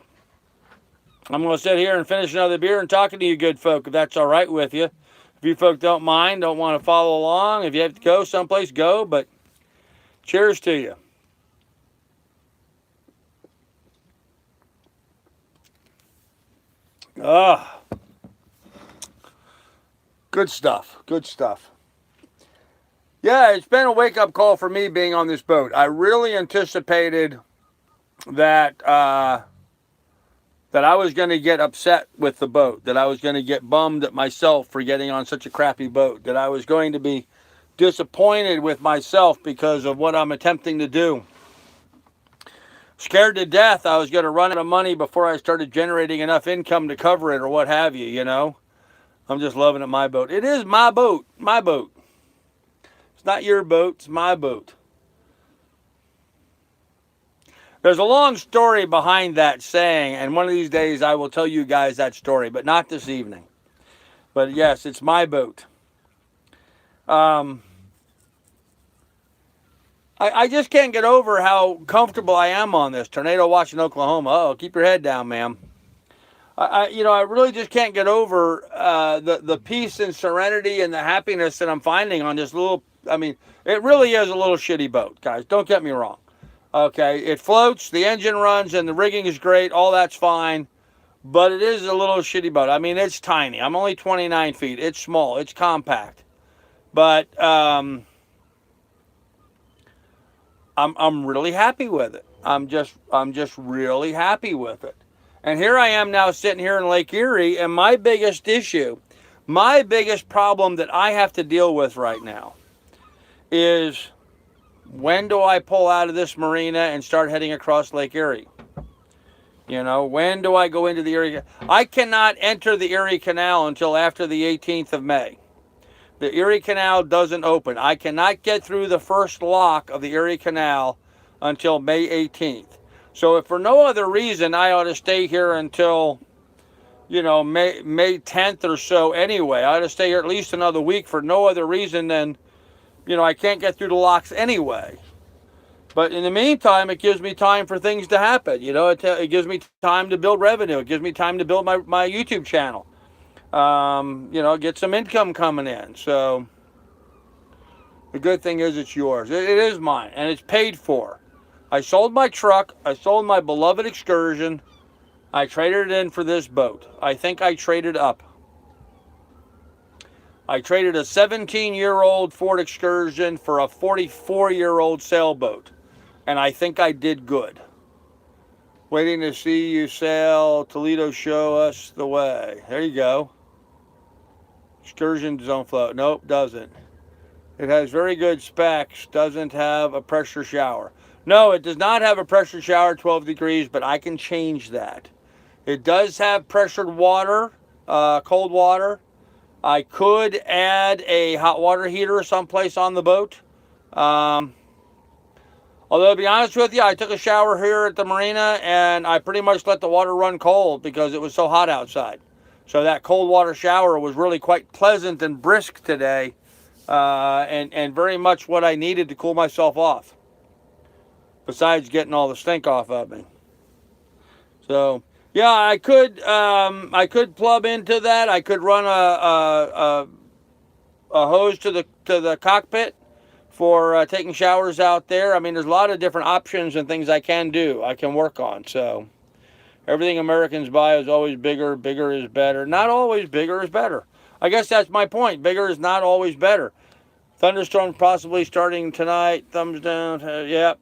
going to sit here and finish another beer and talking to you good folk, if that's all right with you. If you folk don't mind, don't want to follow along, if you have to go someplace, go. But cheers to you. Ah, good stuff. Good stuff. Yeah, it's been a wake-up call for me being on this boat. I really anticipated that that I was going to get upset with the boat, that I was going to get bummed at myself for getting on such a crappy boat, that I was going to be disappointed with myself because of what I'm attempting to do. Scared to death I was going to run out of money before I started generating enough income to cover it or what have you, you know. I'm just loving it, my boat. It is my boat, my boat. It's not your boat, it's my boat. There's a long story behind that saying, and one of these days I will tell you guys that story, but not this evening. But yes, it's my boat. I just can't get over how comfortable I am on this. Tornado watch in Oklahoma. Oh, keep your head down, ma'am. I really just can't get over the peace and serenity and the happiness that I'm finding on this little. I mean, it really is a little shitty boat, guys. Don't get me wrong. Okay, it floats, the engine runs, and the rigging is great. All that's fine, but it is a little shitty boat. I mean, it's tiny. I'm only 29 feet. It's small. It's compact, but I'm really happy with it. I'm just really happy with it. And here I am now sitting here in Lake Erie, and my biggest issue, my biggest problem that I have to deal with right now is, when do I pull out of this marina and start heading across Lake Erie? You know, when do I go into the Erie? I cannot enter the Erie Canal until after the 18th of May. The Erie Canal doesn't open. I cannot get through the first lock of the Erie Canal until May 18th. So if for no other reason, I ought to stay here until, you know, May 10th or so anyway. I ought to stay here at least another week for no other reason than, you know, I can't get through the locks anyway. But in the meantime, it gives me time for things to happen. You know, it gives me time to build revenue. It gives me time to build my YouTube channel. You know, get some income coming in. So the good thing is it's yours. It is mine, and it's paid for. I sold my truck. I sold my beloved Excursion. I traded it in for this boat. I think I traded up. I traded a 17-year-old Ford Excursion for a 44-year-old sailboat. And I think I did good. Waiting to see you sail. Toledo, show us the way. There you go. Excursion don't float. Nope, doesn't. It has very good specs. Doesn't have a pressure shower. No, it does not have a pressure shower, 12 degrees, but I can change that. It does have pressured water, cold water. I could add a hot water heater someplace on the boat. Although, to be honest with you, I took a shower here at the marina, and I pretty much let the water run cold because it was so hot outside. So that cold water shower was really quite pleasant and brisk today, and very much what I needed to cool myself off, besides getting all the stink off of me. So yeah, I could plug into that. I could run a hose to the cockpit for taking showers out there. I mean, there's a lot of different options and things I can do. I can work on. So everything Americans buy is always bigger. Bigger is better. Not always bigger is better. I guess that's my point. Bigger is not always better. Thunderstorms possibly starting tonight. Thumbs down. Yep.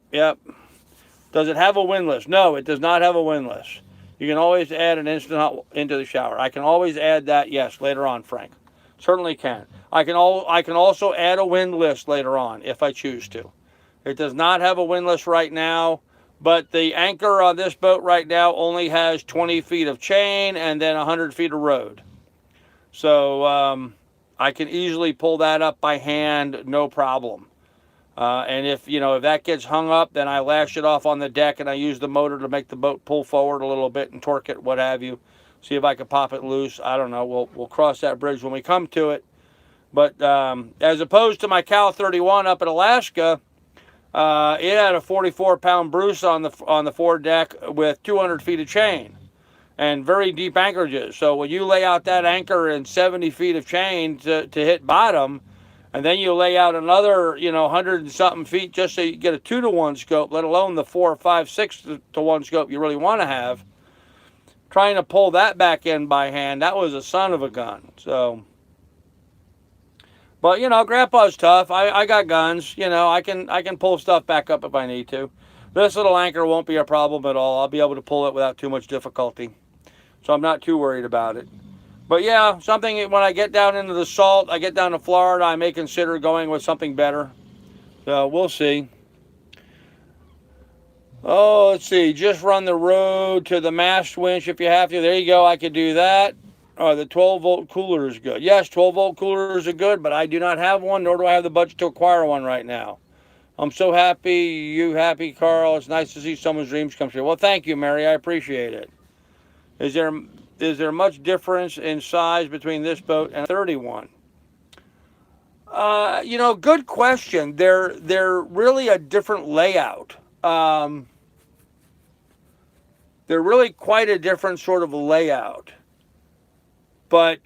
Does it have a windlass? No, it does not have a windlass. You can always add an instant hot into the shower. I can always add that, yes, later on, Frank. Certainly can. I can also add a windlass later on if I choose to. It does not have a windlass right now, but the anchor on this boat right now only has 20 feet of chain and then 100 feet of road. So I can easily pull that up by hand, no problem. And if that gets hung up, then I lash it off on the deck and I use the motor to make the boat pull forward a little bit and torque it, what have you. See if I can pop it loose. I don't know. We'll cross that bridge when we come to it. But as opposed to my Cal 31 up in Alaska, it had a 44-pound Bruce on the foredeck with 200 feet of chain and very deep anchorages. So when you lay out that anchor and 70 feet of chain to hit bottom, and then you lay out another, 100 and something feet just so you get a 2-to-1 scope, let alone the 4, 5, 6-to-1 scope you really want to have. Trying to pull that back in by hand, that was a son of a gun. So, but Grandpa's tough. I got guns. I can pull stuff back up if I need to. This little anchor won't be a problem at all. I'll be able to pull it without too much difficulty. So I'm not too worried about it. But yeah, something when I get down into the salt, I get down to Florida, I may consider going with something better. So we'll see. Oh, let's see. Just run the road to the mast winch if you have to. There you go. I could do that. The 12-volt cooler is good. Yes, 12-volt coolers are good, but I do not have one, nor do I have the budget to acquire one right now. I'm so happy. You happy, Carl? It's nice to see someone's dreams come true. Well, thank you, Mary. I appreciate it. Is there much difference in size between this boat and a 31? Good question. They're really a different layout. They're really quite a different sort of layout. But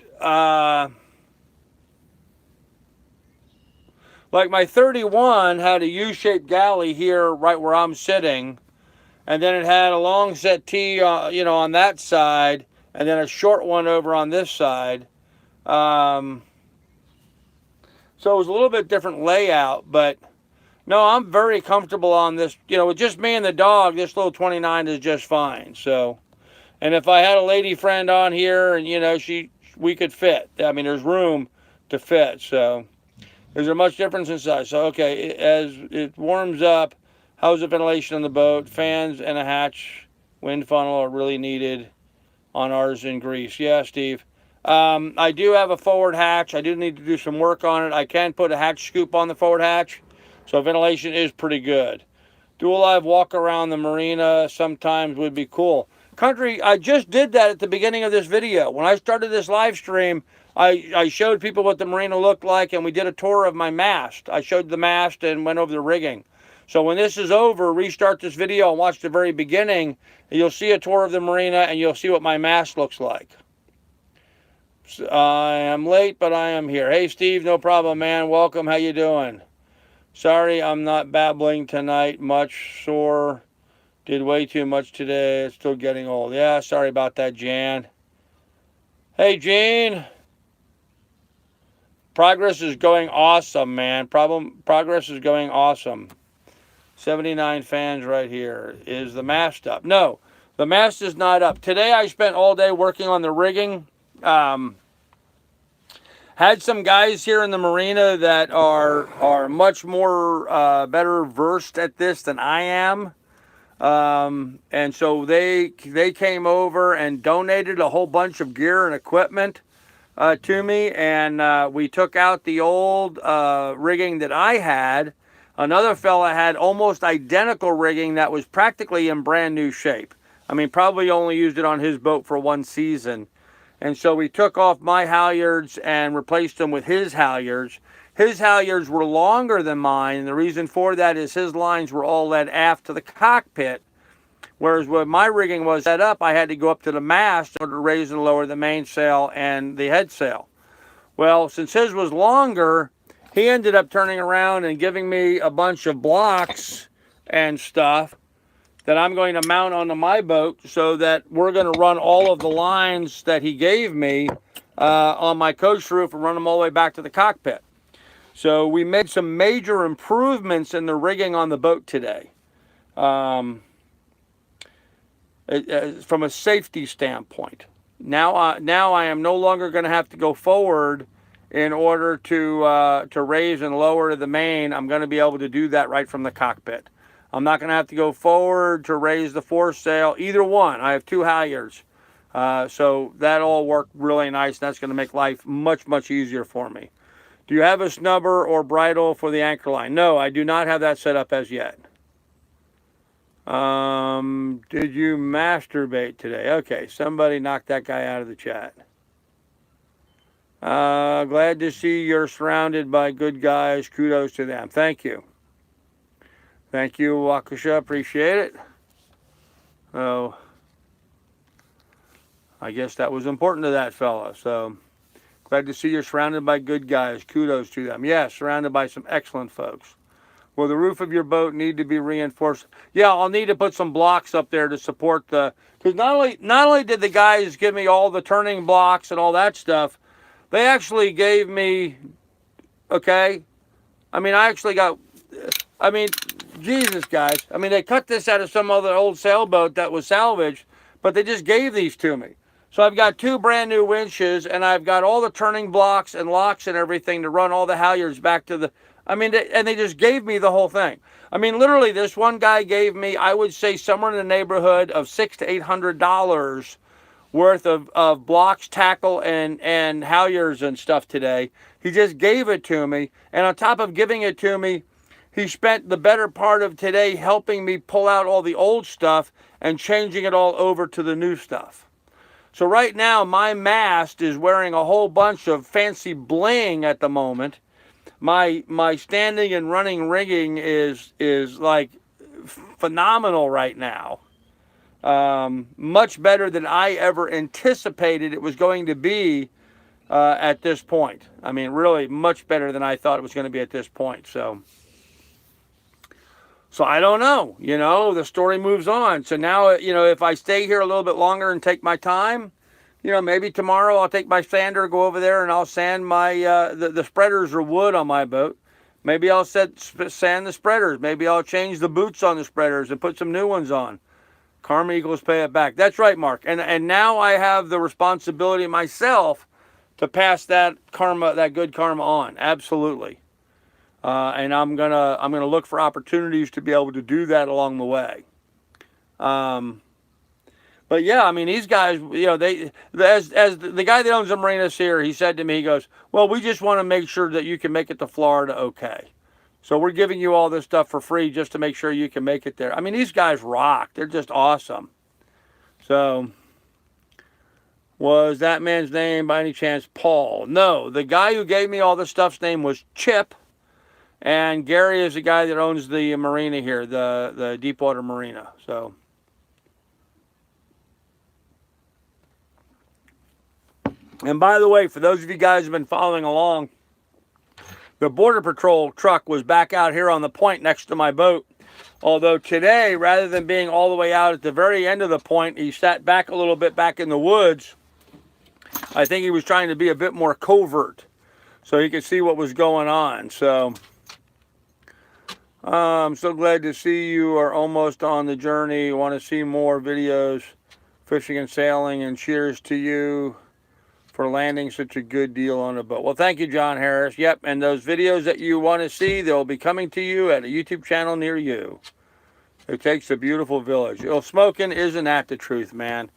like my 31 had a U-shaped galley here right where I'm sitting, and then it had a long settee, on that side, and then a short one over on this side. So it was a little bit different layout, but no, I'm very comfortable on this. With just me and the dog, this little 29 is just fine. So, and if I had a lady friend on here, and we could fit. I mean, there's room to fit. So, is there much difference in size? So, okay, as it warms up, how's the ventilation on the boat? Fans and a hatch, wind funnel are really needed on ours in Greece. Yeah, Steve. I do have a forward hatch. I do need to do some work on it. I can put a hatch scoop on the forward hatch, so ventilation is pretty good. Do a live walk around the marina sometimes would be cool. Country, I just did that at the beginning of this video. When I started this live stream, I showed people what the marina looked like, and we did a tour of my mast. I showed the mast and went over the rigging. So when this is over, restart this video and watch the very beginning, and you'll see a tour of the marina, and you'll see what my mast looks like. I am late, but I am here. Hey, Steve, no problem, man. Welcome. How you doing? Sorry, I'm not babbling tonight much. Sore. Did way too much today. It's still getting old. Yeah, sorry about that, Jan. Hey, Gene. Progress is going awesome, man. Progress is going awesome. 79 fans right here. Is the mast up? No, the mast is not up. Today I spent all day working on the rigging. Had some guys here in the marina that are much more better versed at this than I am. And so they came over and donated a whole bunch of gear and equipment to me, and we took out the old rigging that I had. Another fella had almost identical rigging that was practically in brand new shape. I mean, probably only used it on his boat for one season. And so we took off my halyards and replaced them with his halyards. His halyards were longer than mine, and the reason for that is his lines were all led aft to the cockpit, whereas when my rigging was set up, I had to go up to the mast in order to raise and lower the mainsail and the head sail. Well, since his was longer, he ended up turning around and giving me a bunch of blocks and stuff that I'm going to mount onto my boat, so that we're going to run all of the lines that he gave me on my coach roof and run them all the way back to the cockpit. So we made some major improvements in the rigging on the boat today. From a safety standpoint. Now I am no longer going to have to go forward in order to raise and lower the main. I'm going to be able to do that right from the cockpit. I'm not going to have to go forward to raise the foresail, either one. I have two halyards. So that all worked really nice. That's going to make life much, much easier for me. Do you have a snubber or bridle for the anchor line? No, I do not have that set up as yet. Did you masturbate today? Okay, somebody knocked that guy out of the chat. Glad to see you're surrounded by good guys. Kudos to them. Thank you. Thank you, Waukesha. Appreciate it. Oh, I guess that was important to that fella. So, glad to see you're surrounded by good guys. Kudos to them. Yes, surrounded by some excellent folks. Will the roof of your boat need to be reinforced? Yeah, I'll need to put some blocks up there to support the... Because not only did the guys give me all the turning blocks and all that stuff, they actually gave me... Okay? I mean, I actually got... I mean, Jesus, guys. I mean, they cut this out of some other old sailboat that was salvaged, but they just gave these to me. So I've got two brand new winches, and I've got all the turning blocks and locks and everything to run all the halyards back to the I mean, and they just gave me the whole thing. I mean, literally, this one guy gave me, I would say, somewhere in the neighborhood of $600 to $800 worth of blocks, tackle, and halyards and stuff today. He just gave it to me, and on top of giving it to me, he spent the better part of today helping me pull out all the old stuff and changing it all over to the new stuff. So right now, my mast is wearing a whole bunch of fancy bling at the moment. My standing and running rigging is like phenomenal right now. Much better than I ever anticipated it was going to be at this point. I mean, really much better than I thought it was going to be at this point. So I don't know. You know, the story moves on. So now, you know, if I stay here a little bit longer and take my time, you know, maybe tomorrow I'll take my sander, go over there, and I'll sand my the spreaders or wood on my boat. Maybe I'll sand the spreaders. Maybe I'll change the boots on the spreaders and put some new ones on. Karma equals pay it back. That's right, Mark. And now I have the responsibility myself to pass that karma, that good karma on. Absolutely. And I'm gonna look for opportunities to be able to do that along the way. But yeah, I mean, these guys, you know, as the guy that owns the marinas here, he said to me, he goes, well, we just want to make sure that you can make it to Florida okay. So we're giving you all this stuff for free just to make sure you can make it there. I mean, these guys rock. They're just awesome. So, was that man's name by any chance Paul? No, the guy who gave me all this stuff's name was Chip. And Gary is the guy that owns the marina here, the Deepwater Marina. So, and by the way, for those of you guys who have been following along, the Border Patrol truck was back out here on the point next to my boat. Although today, rather than being all the way out at the very end of the point, he sat back a little bit back in the woods. I think he was trying to be a bit more covert so he could see what was going on. So, I'm so glad to see you are almost on the journey. Want to see more videos, fishing and sailing, and cheers to you for landing such a good deal on a boat. Well, thank you, John Harris. Yep, and those videos that you want to see, they'll be coming to you at a YouTube channel near you. It takes a beautiful village. Well, smoking, isn't that the truth, man?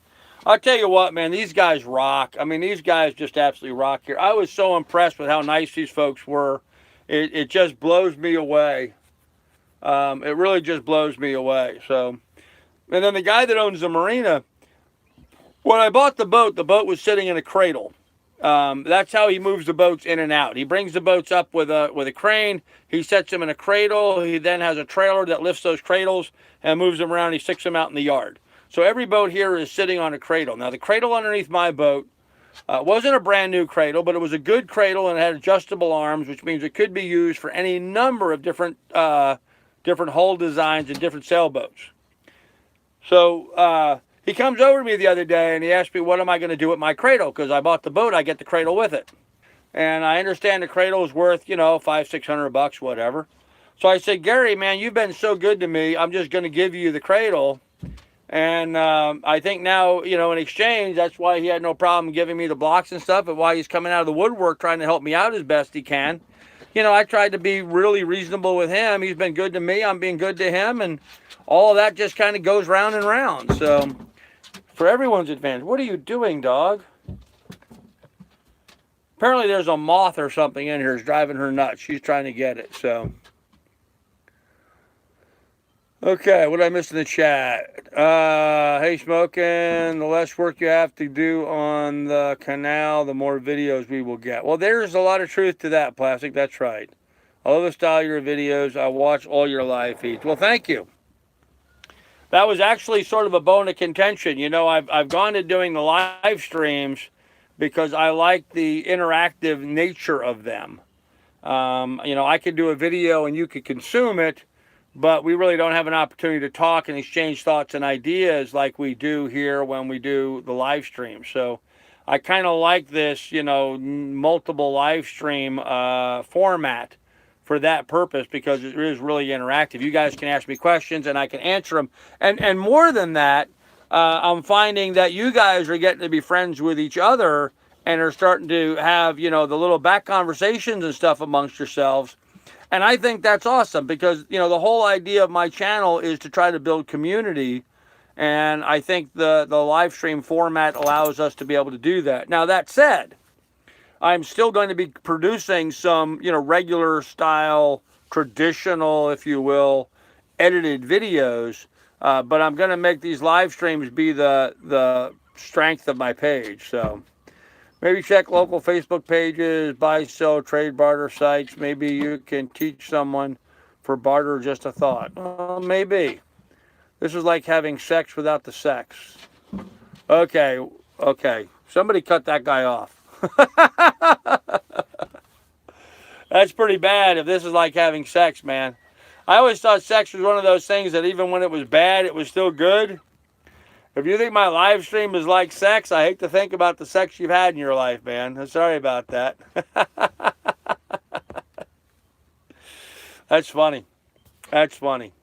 I'll tell you what, man, these guys rock. I mean, these guys just absolutely rock here. I was so impressed with how nice these folks were. It just blows me away. It really just blows me away. So, and then the guy that owns the marina, when I bought the boat was sitting in a cradle. That's how he moves the boats in and out. He brings the boats up with a crane. He sets them in a cradle. He then has a trailer that lifts those cradles and moves them around. He sticks them out in the yard. So every boat here is sitting on a cradle. Now the cradle underneath my boat wasn't a brand new cradle, but it was a good cradle and it had adjustable arms, which means it could be used for any number of different hull designs and different sailboats. So he comes over to me the other day and he asked me, what am I going to do with my cradle? Because I bought the boat, I get the cradle with it. And I understand the cradle is worth, you know, $500-600, whatever. So I said, Gary, man, you've been so good to me. I'm just going to give you the cradle. And I think now, you know, in exchange, that's why he had no problem giving me the blocks and stuff, and why he's coming out of the woodwork trying to help me out as best he can. You know, I tried to be really reasonable with him. He's been good to me. I'm being good to him. And all of that just kind of goes round and round. So, for everyone's advantage. What are you doing, dog? Apparently there's a moth or something in here. It's driving her nuts. She's trying to get it, so. Okay, what did I miss in the chat? Hey, Smoking, the less work you have to do on the canal, the more videos we will get. Well, there's a lot of truth to that, Plastic. That's right. I love the style of your videos. I watch all your live feeds. Well, thank you. That was actually sort of a bone of contention. You know, I've gone to doing the live streams because I like the interactive nature of them. You know, I could do a video and you could consume it, but we really don't have an opportunity to talk and exchange thoughts and ideas like we do here when we do the live stream. So I kind of like this, you know, multiple live stream format for that purpose, because it is really interactive. You guys can ask me questions and I can answer them. And more than that, I'm finding that you guys are getting to be friends with each other and are starting to have, you know, the little back conversations and stuff amongst yourselves. And I think that's awesome because, the whole idea of my channel is to try to build community. And I think the live stream format allows us to be able to do that. Now, that said, I'm still going to be producing some, regular style, traditional, if you will, edited videos. But I'm going to make these live streams be the strength of my page. So maybe check local Facebook pages, buy, sell, trade, barter sites. Maybe you can teach someone for barter, just a thought. Well, maybe. This is like having sex without the sex. Okay, okay. Somebody cut that guy off. That's pretty bad if this is like having sex, man. I always thought sex was one of those things that even when it was bad, it was still good. If you think my live stream is like sex, I hate to think about the sex you've had in your life, man. I'm sorry about that. That's funny. That's funny.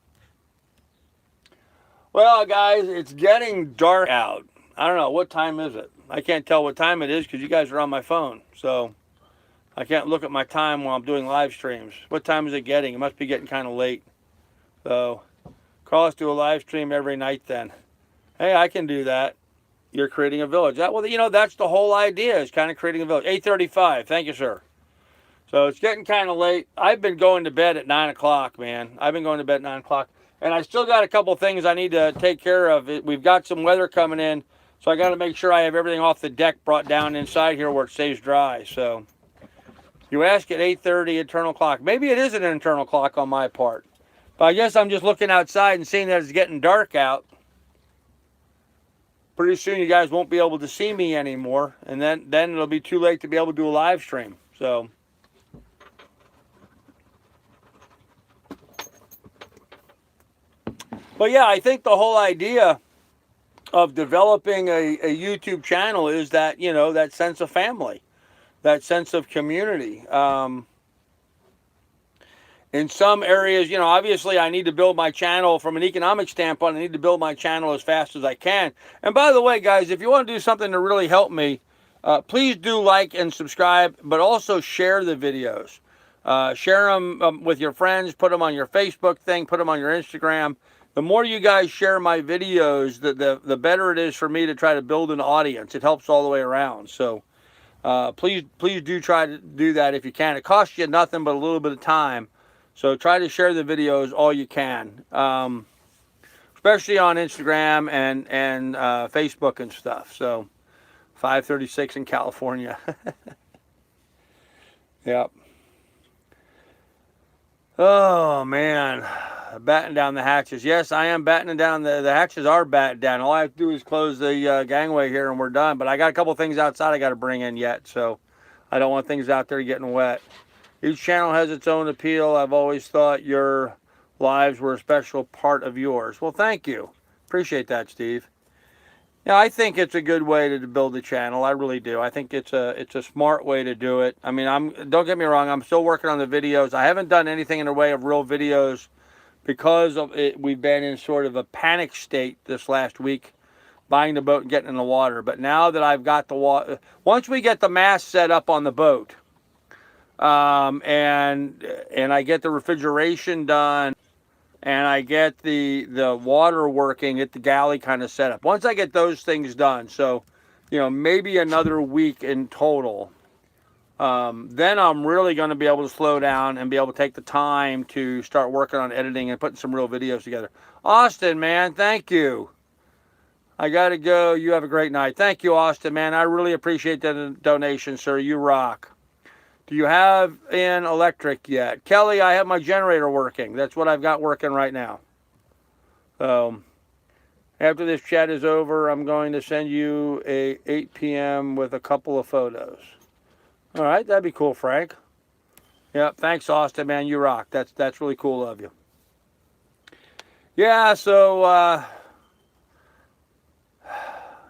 Well, guys, it's getting dark out. I don't know. What time is it? I can't tell what time it is because you guys are on my phone. So I can't look at my time while I'm doing live streams. What time is it getting? It must be getting kind of late. So call us to a live stream every night then. Hey, I can do that. You're creating a village. That's the whole idea, is kind of creating a village. 8:35. Thank you, sir. So it's getting kind of late. I've been going to bed at 9 o'clock, man. I've been going to bed at 9 o'clock. And I still got a couple things I need to take care of. We've got some weather coming in, so I got to make sure I have everything off the deck brought down inside here where it stays dry. So you ask at 8:30 internal clock. Maybe it is an internal clock on my part. But I guess I'm just looking outside and seeing that it's getting dark out. Pretty soon you guys won't be able to see me anymore. And then it'll be too late to be able to do a live stream. So but yeah, I think the whole idea of developing a YouTube channel is that, that sense of family, that sense of community. In some areas, obviously I need to build my channel from an economic standpoint. I need to build my channel as fast as I can. And by the way, guys, if you want to do something to really help me, please do like and subscribe, but also share the videos. Share them with your friends, put them on your Facebook thing, put them on your Instagram. The more you guys share my videos, the better it is for me to try to build an audience. It helps all the way around. So please do try to do that if you can. It costs you nothing but a little bit of time. So try to share the videos all you can, especially on Instagram and Facebook and stuff. So 5:36 in California. Yep. Oh, man. Batting down the hatches. Yes, I am battening down. The hatches are battened down. All I have to do is close the gangway here and we're done. But I got a couple things outside I got to bring in yet. So I don't want things out there getting wet. Each channel has its own appeal. I've always thought your lives were a special part of yours. Well, thank you. Appreciate that, Steve. Yeah, I think it's a good way to build a channel. I really do. I think it's a smart way to do it. I mean, don't get me wrong. I'm still working on the videos. I haven't done anything in the way of real videos because of it. We've been in sort of a panic state this last week, buying the boat and getting in the water. But now that I've got the water, once we get the mast set up on the boat, and I get the refrigeration done, and I get the water working, get the galley kind of set up. Once I get those things done, so maybe another week in total, then I'm really going to be able to slow down and be able to take the time to start working on editing and putting some real videos together. Austin, man, thank you. I got to go. You have a great night. Thank you, Austin, man. I really appreciate the donation, sir. You rock. Do you have an electric yet? Kelly, I have my generator working. That's what I've got working right now. So after this chat is over, I'm going to send you a 8 p.m. with a couple of photos. All right, that'd be cool, Frank. Yep, thanks, Austin, man. You rock. That's really cool of you. Yeah, so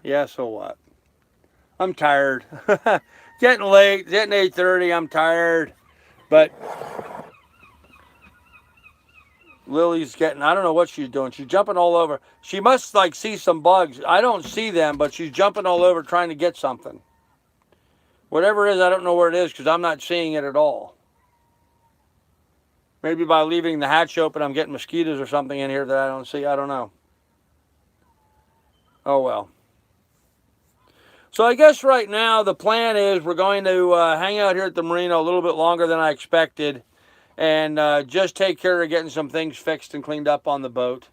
yeah, so what? I'm tired. Getting late, getting 8:30, I'm tired. But Lily's getting, I don't know what she's doing. She's jumping all over. She must like see some bugs. I don't see them, but she's jumping all over trying to get something. Whatever it is, I don't know where it is because I'm not seeing it at all. Maybe by leaving the hatch open, I'm getting mosquitoes or something in here that I don't see. I don't know. Oh, well. So I guess right now the plan is we're going to hang out here at the marina a little bit longer than I expected, and just take care of getting some things fixed and cleaned up on the boat.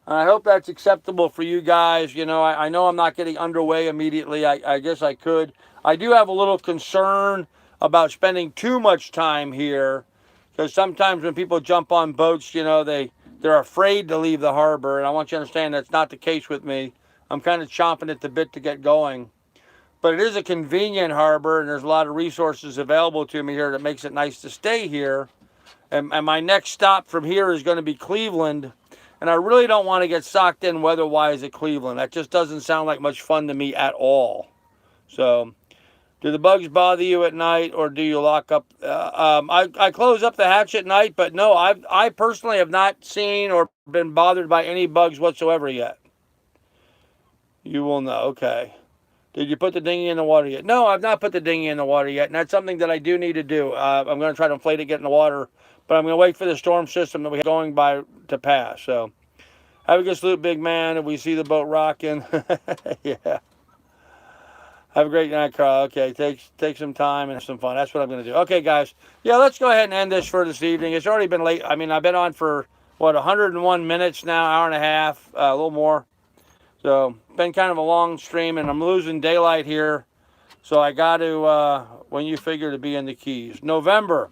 I hope that's acceptable for you guys. You know, I know I'm not getting underway immediately. I guess I could. I do have a little concern about spending too much time here, because sometimes when people jump on boats, you know, they're afraid to leave the harbor, and I want you to understand that's not the case with me. I'm kind of chomping at the bit to get going. But it is a convenient harbor, and there's a lot of resources available to me here that makes it nice to stay here. And my next stop from here is going to be Cleveland. And I really don't want to get socked in weather-wise at Cleveland. That just doesn't sound like much fun to me at all. So, do the bugs bother you at night, or do you lock up? I close up the hatch at night, but no, I personally have not seen or been bothered by any bugs whatsoever yet. You will know. Okay. Did you put the dinghy in the water yet? No, I've not put the dinghy in the water yet, and that's something that I do need to do. I'm going to try to inflate it, get in the water, but I'm going to wait for the storm system that we have going by to pass. So, have a good sleep, big man. If we see the boat rocking, yeah. Have a great night, Carl. Okay, take some time and have some fun. That's what I'm going to do. Okay, guys. Yeah, let's go ahead and end this for this evening. It's already been late. I mean, I've been on for, what, 101 minutes now, hour and a half, a little more. So, been kind of a long stream, and I'm losing daylight here. So I got to, when you figure, to be in the Keys. November,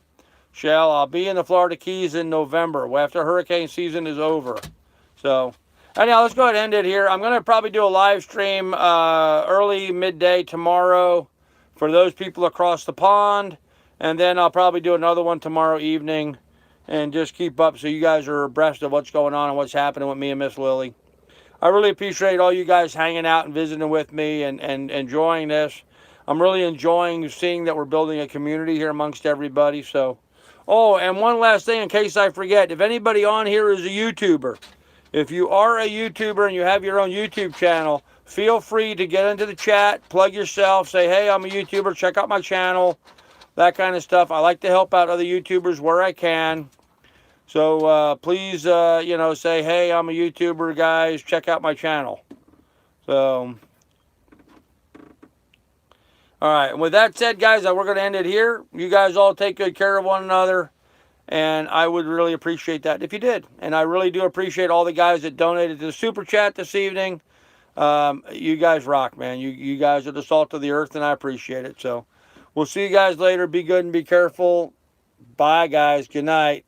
Shell, I'll be in the Florida Keys in November, after hurricane season is over. So, anyhow, let's go ahead and end it here. I'm going to probably do a live stream early, midday tomorrow for those people across the pond. And then I'll probably do another one tomorrow evening and just keep up so you guys are abreast of what's going on and what's happening with me and Miss Lily. I really appreciate all you guys hanging out and visiting with me and enjoying this. I'm really enjoying seeing that we're building a community here amongst everybody. So, oh, and one last thing in case I forget. If anybody on here is a YouTuber, if you are a YouTuber and you have your own YouTube channel, feel free to get into the chat, plug yourself, say, hey, I'm a YouTuber, check out my channel, that kind of stuff. I like to help out other YouTubers where I can. So please, you know, say, hey, I'm a YouTuber, guys. Check out my channel. So, all right. And with that said, guys, we're going to end it here. You guys all take good care of one another. And I would really appreciate that if you did. And I really do appreciate all the guys that donated to the Super Chat this evening. You guys rock, man. You guys are the salt of the earth, and I appreciate it. So, we'll see you guys later. Be good and be careful. Bye, guys. Good night.